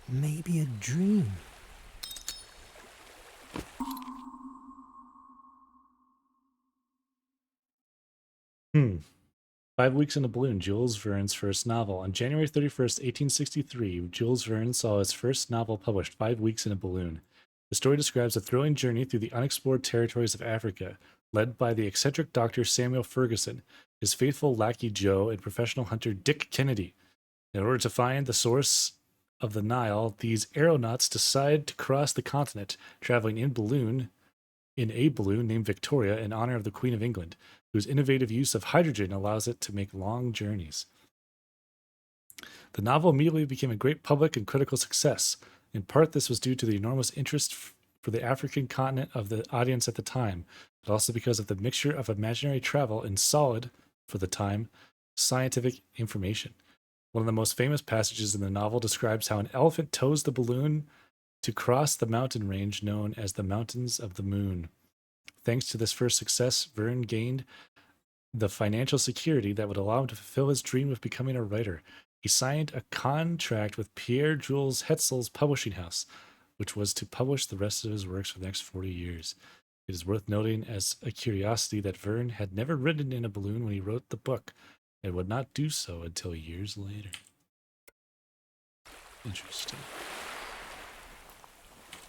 Maybe a dream. Hmm. 5 weeks in a balloon, Jules Verne's first novel. On January 31st, 1863, Jules Verne saw his first novel published, 5 weeks in a balloon. The story describes a thrilling journey through the unexplored territories of Africa, led by the eccentric Dr. Samuel Ferguson, his faithful lackey Joe, and professional hunter Dick Kennedy. In order to find the source of the Nile, these aeronauts decide to cross the continent, traveling in a balloon named Victoria in honor of the Queen of England, whose innovative use of hydrogen allows it to make long journeys. The novel immediately became a great public and critical success. In part, this was due to the enormous interest for the African continent of the audience at the time, but also because of the mixture of imaginary travel in solid, for the time, scientific information. One of the most famous passages in the novel describes how an elephant tows the balloon to cross the mountain range known as the Mountains of the Moon. Thanks to this first success, Verne gained the financial security that would allow him to fulfill his dream of becoming a writer. He signed a contract with Pierre Jules Hetzel's publishing house, which was to publish the rest of his works for the next 40 years. It is worth noting as a curiosity that Verne had never ridden in a balloon when he wrote the book, and would not do so until years later. Interesting.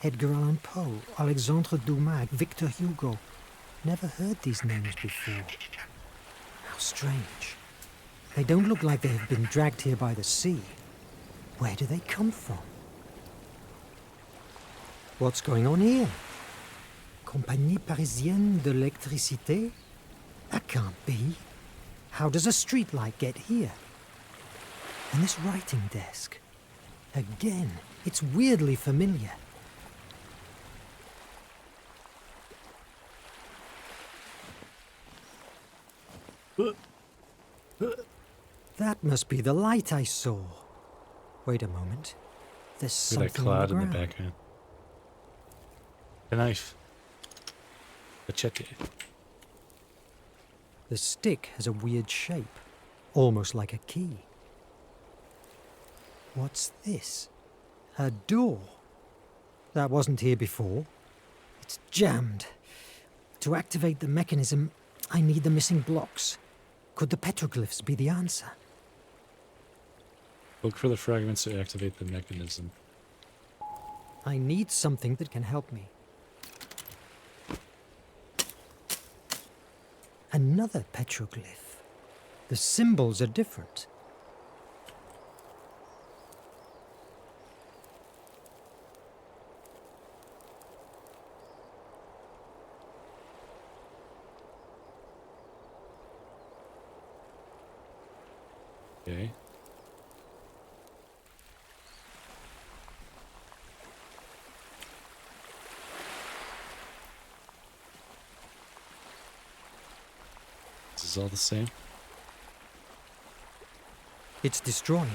Edgar Allan Poe, Alexandre Dumas, Victor Hugo. Never heard these names before. How strange. They don't look like they have been dragged here by the sea. Where do they come from? What's going on here? Compagnie Parisienne de l'Électricité? That can't be. How does a streetlight get here? And this writing desk? Again, it's weirdly familiar. That must be the light I saw. Wait a moment. There's Look something at that cloud on the in the ground. background. A knife. Machete. The stick has a weird shape, almost like a key. What's this? A door. That wasn't here before. It's jammed. To activate the mechanism, I need the missing blocks. Could the petroglyphs be the answer? Look for the fragments to activate the mechanism. I need something that can help me. Another petroglyph. The symbols are different. Okay. This is all the same. It's destroyed.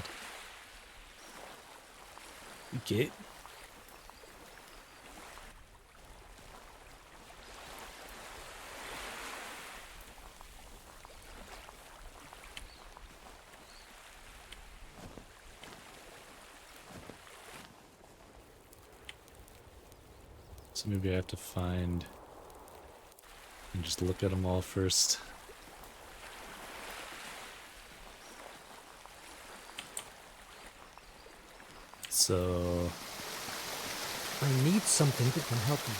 Okay. So maybe I have to find and just look at them all first. So I need something that can help me.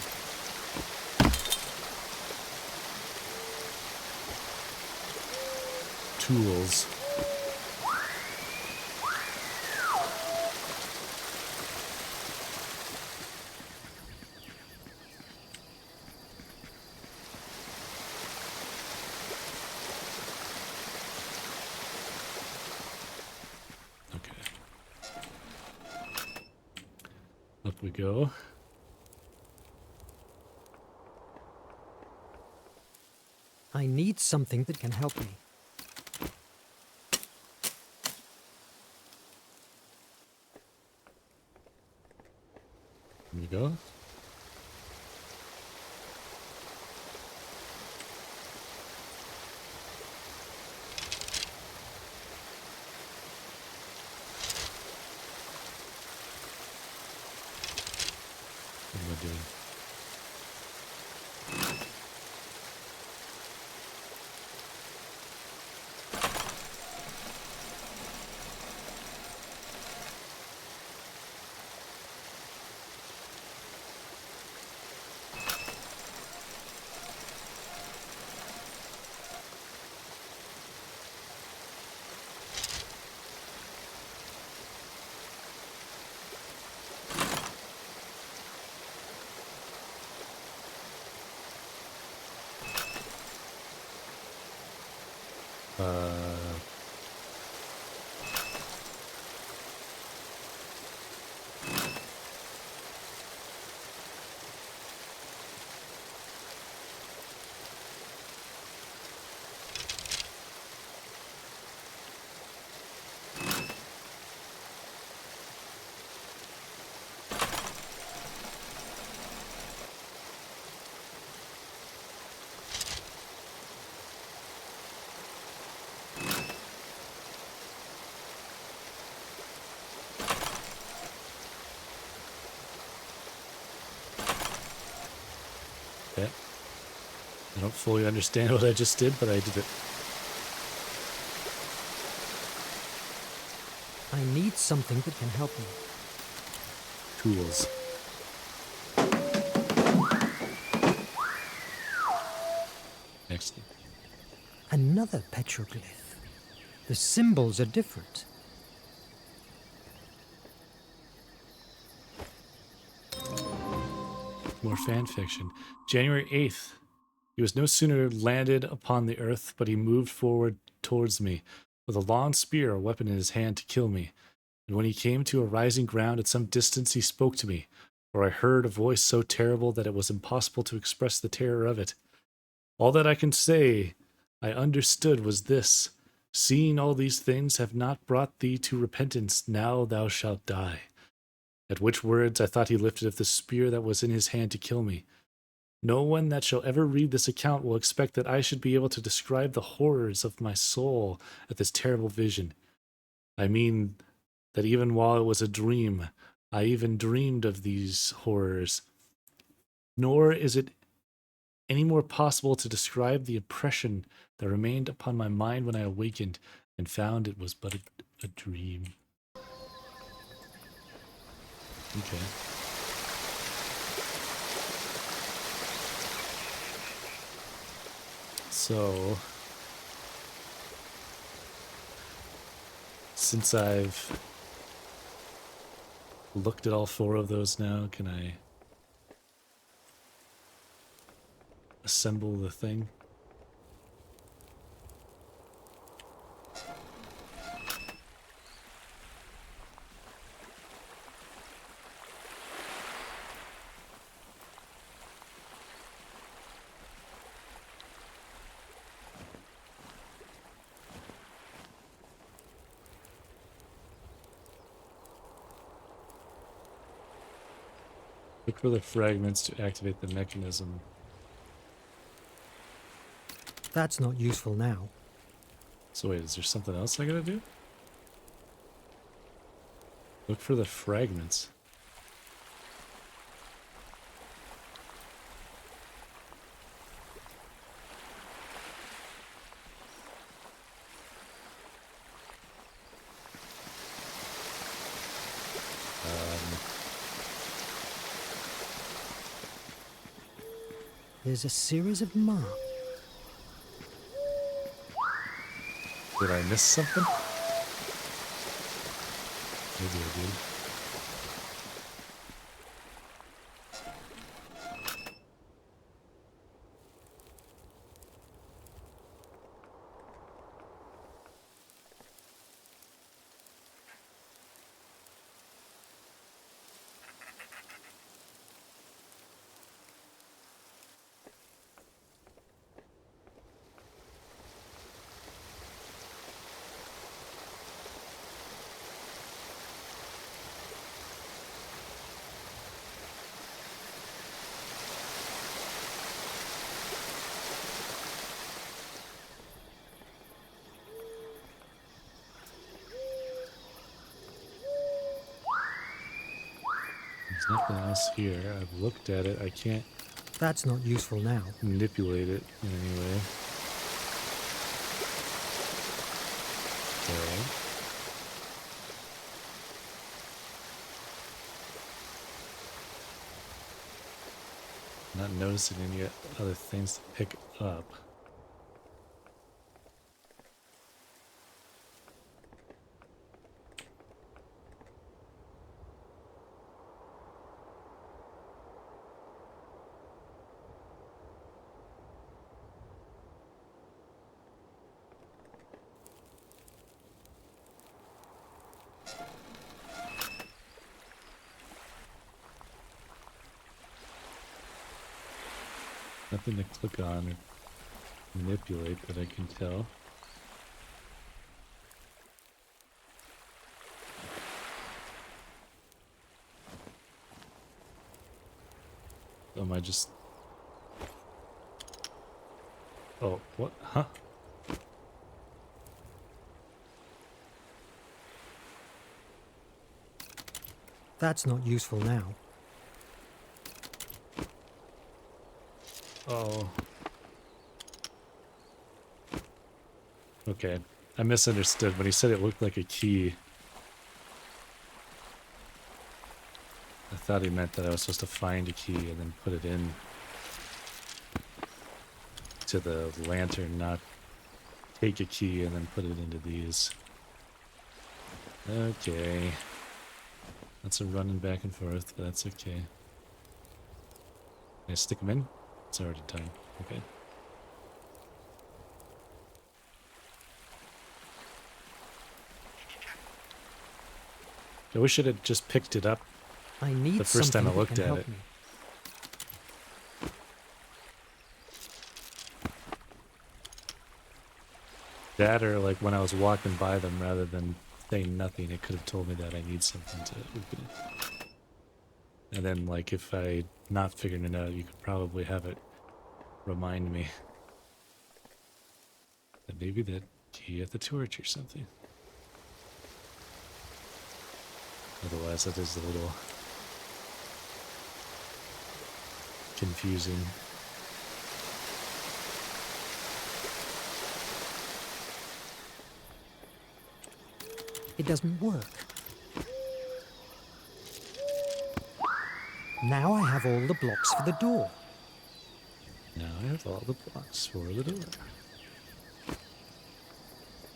tools. Up we go. I need something that can help me. Here we go. What am I doing? I don't fully understand what I just did, but I did it. I need something that can help me. Tools. Excellent. Another petroglyph. The symbols are different. More fan fiction. January 8th. He was no sooner landed upon the earth, but he moved forward towards me, with a long spear or weapon in his hand to kill me. And when he came to a rising ground at some distance, he spoke to me, for I heard a voice so terrible that it was impossible to express the terror of it. All that I can say I understood was this: seeing all these things have not brought thee to repentance, now thou shalt die. At which words I thought he lifted up the spear that was in his hand to kill me. No one that shall ever read this account will expect that I should be able to describe the horrors of my soul at this terrible vision. I mean that even while it was a dream, I even dreamed of these horrors. Nor is it any more possible to describe the impression that remained upon my mind when I awakened and found it was but a dream. Okay. So, since I've looked at all four of those now, can I assemble the thing? Look for the fragments to activate the mechanism. That's not useful now. So wait, is there something else I gotta do? Look for the fragments. There's a series of marks. Did I miss something? Maybe I did. There's nothing else here. I've looked at it. I can't That's not useful now. manipulate it in any way. Okay. Not noticing any other things to pick up. Nothing to click on or manipulate that I can tell. Am I just... Oh, what? Huh? That's not useful now. Oh. Okay. I misunderstood. When he said it looked like a key, I thought he meant that I was supposed to find a key and then put it in to the lantern, not take a key and then put it into these. Okay. That's a running back and forth, but that's okay. Can I stick them in? It's already done. Okay. I wish it had just picked it up I need the first time I something that looked can at help it. me. That or like when I was walking by them, rather than saying nothing, it could have told me that I need something to open it. And then like if I not figuring it out, you could probably have it remind me that maybe that key at the torch or something. Otherwise that is a little confusing. It doesn't work. Now I have all the blocks for the door. Now I have all the blocks for the door.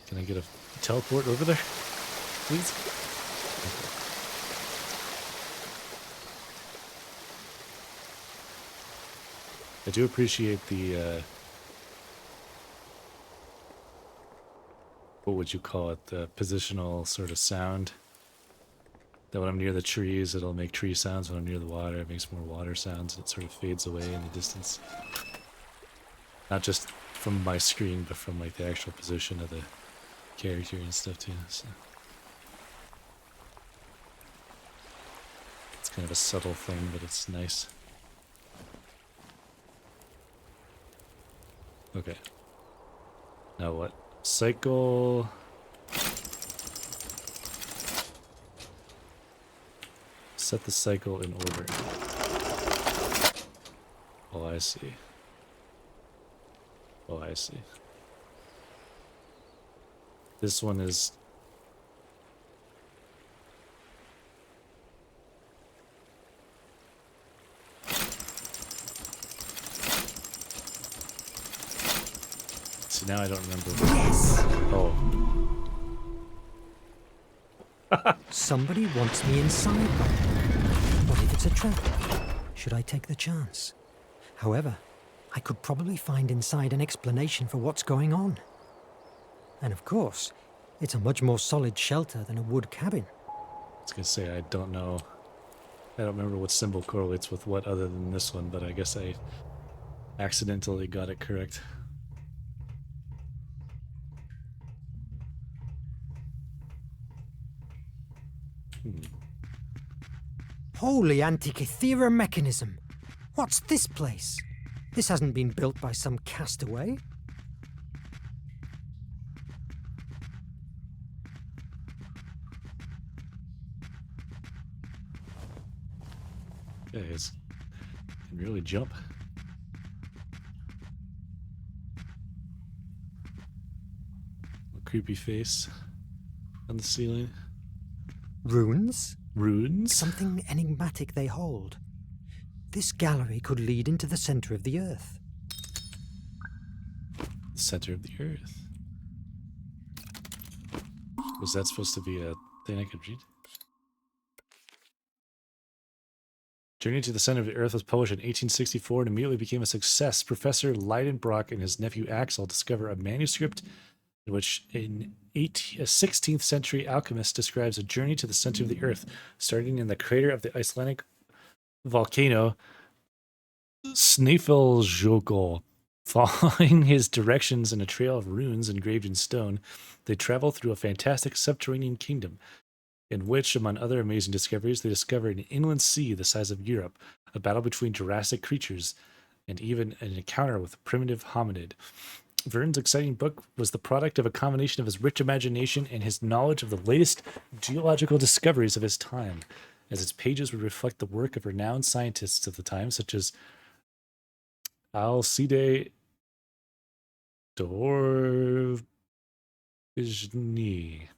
Can I get a teleport over there, please? Okay. I do appreciate the, what would you call it, the positional sort of sound. That when I'm near the trees, it'll make tree sounds. When I'm near the water, it makes more water sounds. And it sort of fades away in the distance. Not just from my screen, but from like the actual position of the character and stuff too. So it's kind of a subtle thing, but it's nice. Okay. Now what? Cycle. Set the cycle in order. Oh, I see. Oh, I see. This one is... See, now I don't remember. Yes! Oh. Somebody wants me inside. What if it's a trap? Should I take the chance? However, I could probably find inside an explanation for what's going on. And of course, it's a much more solid shelter than a wood cabin. I was gonna say, I don't know. I don't remember what symbol correlates with what other than this one, but I guess I accidentally got it correct. Holy Antikythera mechanism! What's this place? This hasn't been built by some castaway. Yeah, it can really jump. A creepy face on the ceiling. Runes? Runes? Something enigmatic they hold. This gallery could lead into the center of the Earth. The center of the Earth. Was that supposed to be a thing I could read? Journey to the Center of the Earth was published in 1864 and immediately became a success. Professor Leidenbrock and his nephew Axel discover a manuscript in which a 16th century alchemist describes a journey to the center of the Earth, starting in the crater of the Icelandic volcano Snæfellsjökull. Following his directions in a trail of runes engraved in stone, they travel through a fantastic subterranean kingdom, in which, among other amazing discoveries, they discover an inland sea the size of Europe, a battle between Jurassic creatures, and even an encounter with a primitive hominid. Verne's exciting book was the product of a combination of his rich imagination and his knowledge of the latest geological discoveries of his time, as its pages would reflect the work of renowned scientists of the time, such as Alcide Verne.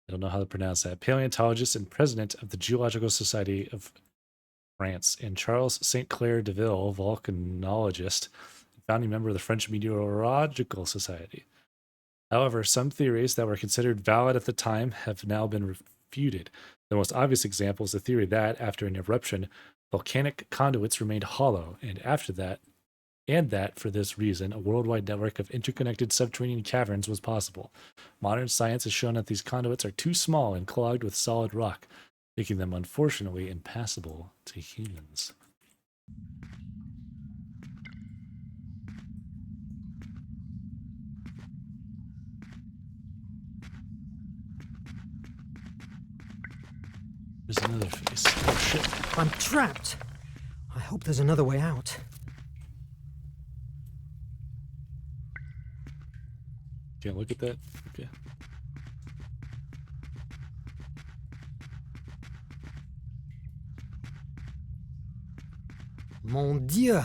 I don't know how to pronounce that. Paleontologist and president of the Geological Society of France, and Charles St. Clair Deville, volcanologist, founding member of the French Meteorological Society. However, some theories that were considered valid at the time have now been refuted. The most obvious example is the theory that, after an eruption, volcanic conduits remained hollow, and that for this reason, a worldwide network of interconnected subterranean caverns was possible. Modern science has shown that these conduits are too small and clogged with solid rock, making them unfortunately impassable to humans. There's another face. Oh shit. I'm trapped. I hope there's another way out. Can't look at that? Okay. Mon Dieu!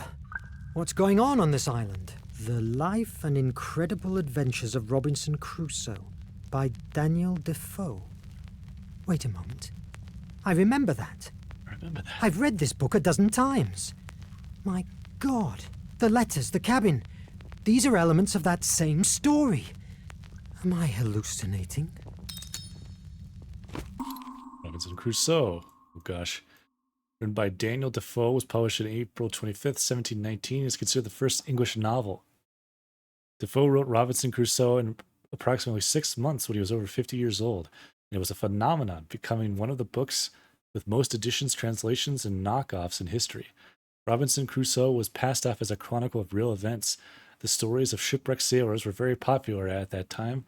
What's going on this island? The Life and Incredible Adventures of Robinson Crusoe by Daniel Defoe. Wait a moment. I remember that. I've read this book a dozen times. My God. The letters, the cabin. These are elements of that same story. Am I hallucinating? Robinson Crusoe. Oh gosh. Written by Daniel Defoe, was published on April 25th, 1719, and is considered the first English novel. Defoe wrote Robinson Crusoe in approximately 6 months when he was over 50 years old, and it was a phenomenon, becoming one of the books with most editions, translations, and knockoffs in history. Robinson Crusoe was passed off as a chronicle of real events. The stories of shipwrecked sailors were very popular at that time,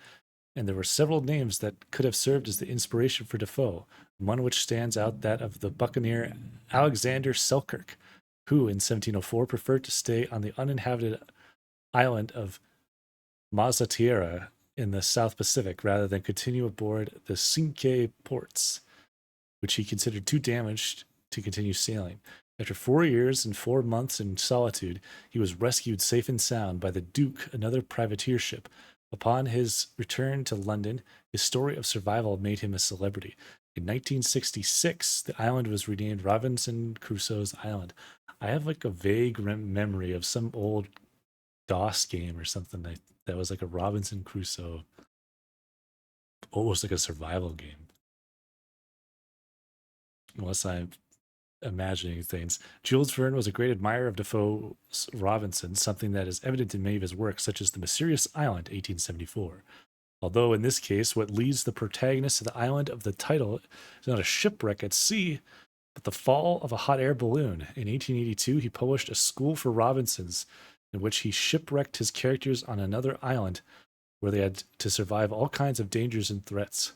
and there were several names that could have served as the inspiration for Defoe, one which stands out that of the buccaneer Alexander Selkirk, who in 1704 preferred to stay on the uninhabited island of Mazatierra in the South Pacific rather than continue aboard the Cinque Ports, which he considered too damaged to continue sailing. After 4 years and 4 months in solitude, he was rescued safe and sound by the Duke, another privateer ship. Upon his return to London, his story of survival made him a celebrity. In 1966, the island was renamed Robinson Crusoe's Island. I have like a vague memory of some old DOS game or something that was like a Robinson Crusoe, almost like a survival game. Unless I'm imagining things. Jules Verne was a great admirer of Defoe's Robinson, something that is evident in many of his works, such as The Mysterious Island, 1874. Although in this case, what leads the protagonist to the island of the title is not a shipwreck at sea, but the fall of a hot air balloon. In 1882, he published A School for Robinsons, in which he shipwrecked his characters on another island where they had to survive all kinds of dangers and threats,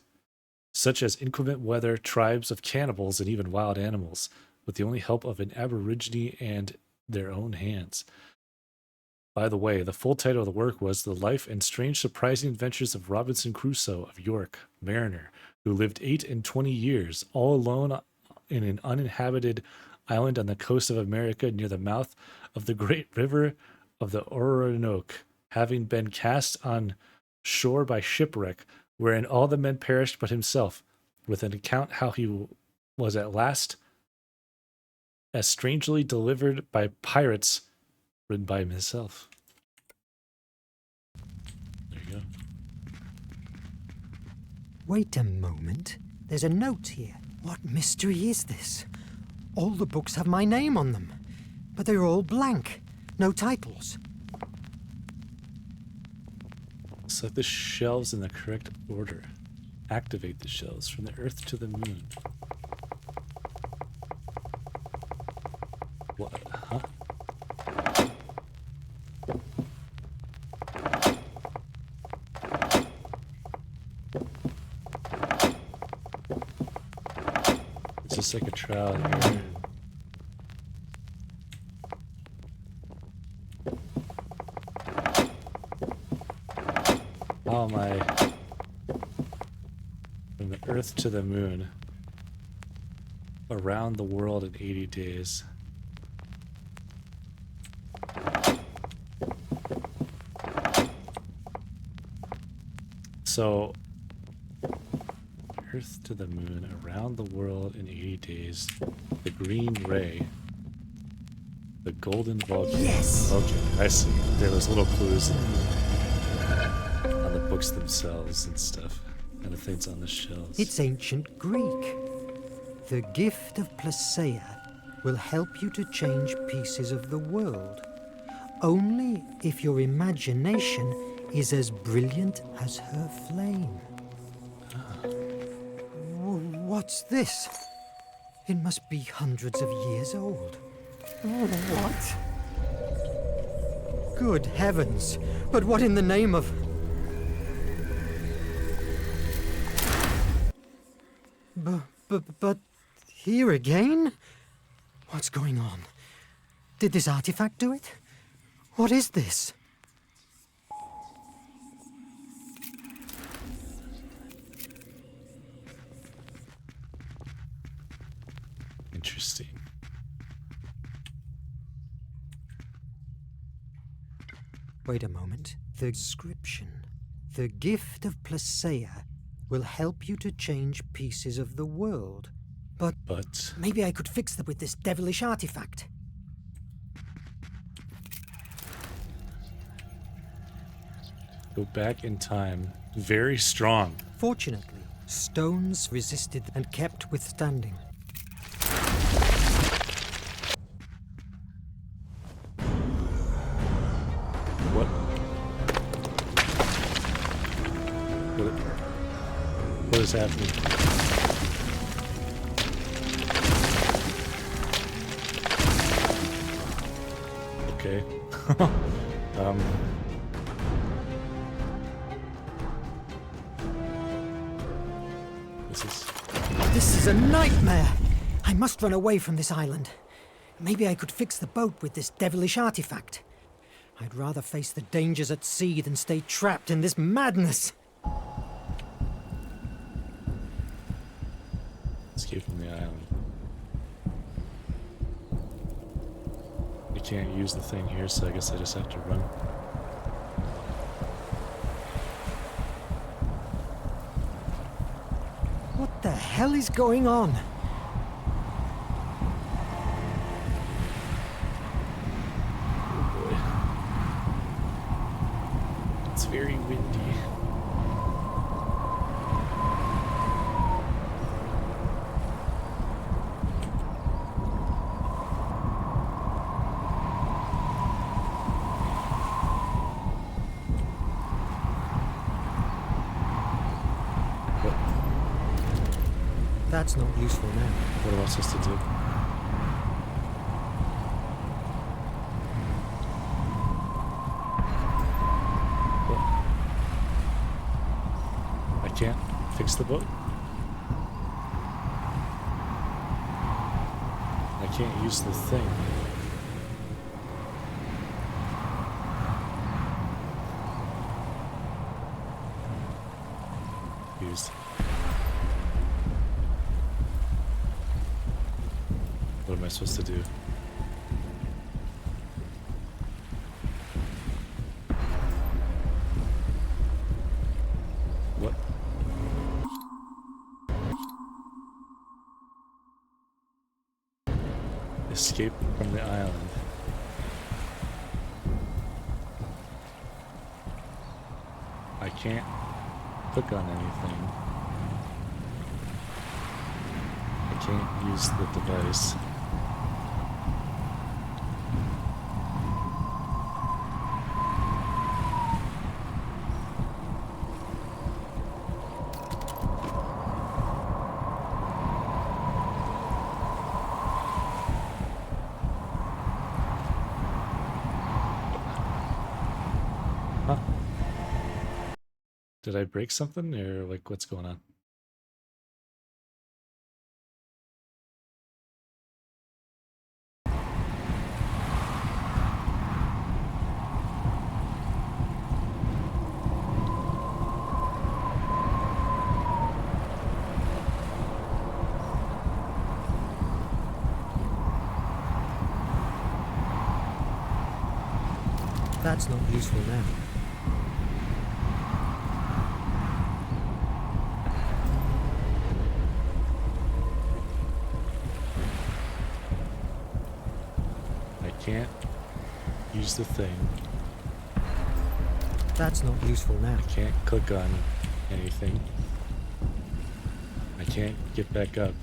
such as inclement weather, tribes of cannibals, and even wild animals, with the only help of an aborigine and their own hands. By the way, the full title of the work was The Life and Strange Surprising Adventures of Robinson Crusoe of York, Mariner, who lived 28 years, all alone in an uninhabited island on the coast of America near the mouth of the great river of the Orinoco, having been cast on shore by shipwreck, wherein all the men perished but himself, with an account how he was at last as strangely delivered by pirates, written by himself. There you go. Wait a moment. There's a note here. What mystery is this? All the books have my name on them, but they're all blank. No titles. Select the shelves in the correct order. Activate the shelves from the Earth to the Moon. What? Huh? It's just like a trial and error. How am I from the Earth to the Moon, around the world in 80 days? So, Earth to the moon, around the world in 80 days. The green ray. The golden volcano. Yes! Okay, I see. There was little clues on the books themselves and stuff. And the things on the shelves. It's ancient Greek. The gift of Placeia will help you to change pieces of the world. Only if your imagination is as brilliant as her flame. What's this? It must be hundreds of years old. What? Good heavens! But what in the name of... But here again? What's going on? Did this artifact do it? What is this? Interesting. Wait a moment. The inscription. The gift of Placeia will help you to change pieces of the world. But maybe I could fix them with this devilish artifact. Go back in time. Very strong. Fortunately, stones resisted and kept withstanding. What? What is happening? Okay. This is a nightmare! I must run away from this island. Maybe I could fix the boat with this devilish artifact. I'd rather face the dangers at sea than stay trapped in this madness. Escape from the island. I can't use the thing here, so I guess I just have to run. What the hell is going on? Oh boy. It's very windy. That's not useful now. What am I supposed to do? What? I can't fix the boat? I can't use the thing. Used. What am I supposed to do? What? Escape from the island. I can't click on anything. I can't use the device. Did I break something, or like what's going on? That's not useful now. use the thing. That's not useful now. I can't click on anything. I can't get back up.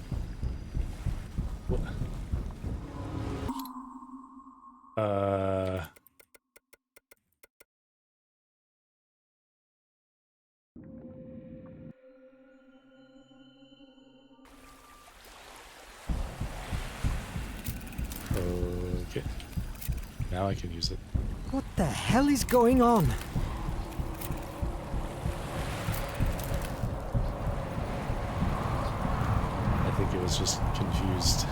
What? Okay. Now I can use it. What the hell is going on? I think it was just confused.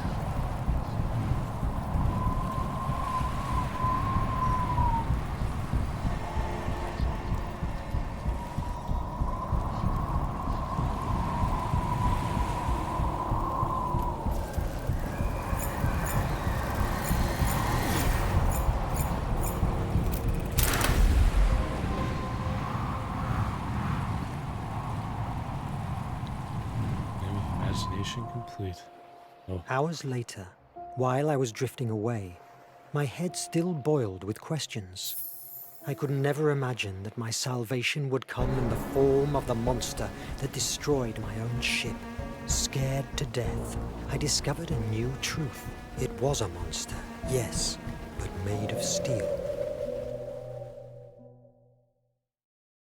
Imagination complete. Oh. Hours later, while I was drifting away, my head still boiled with questions. I could never imagine that my salvation would come in the form of the monster that destroyed my own ship. Scared to death, I discovered a new truth. It was a monster, yes, but made of steel.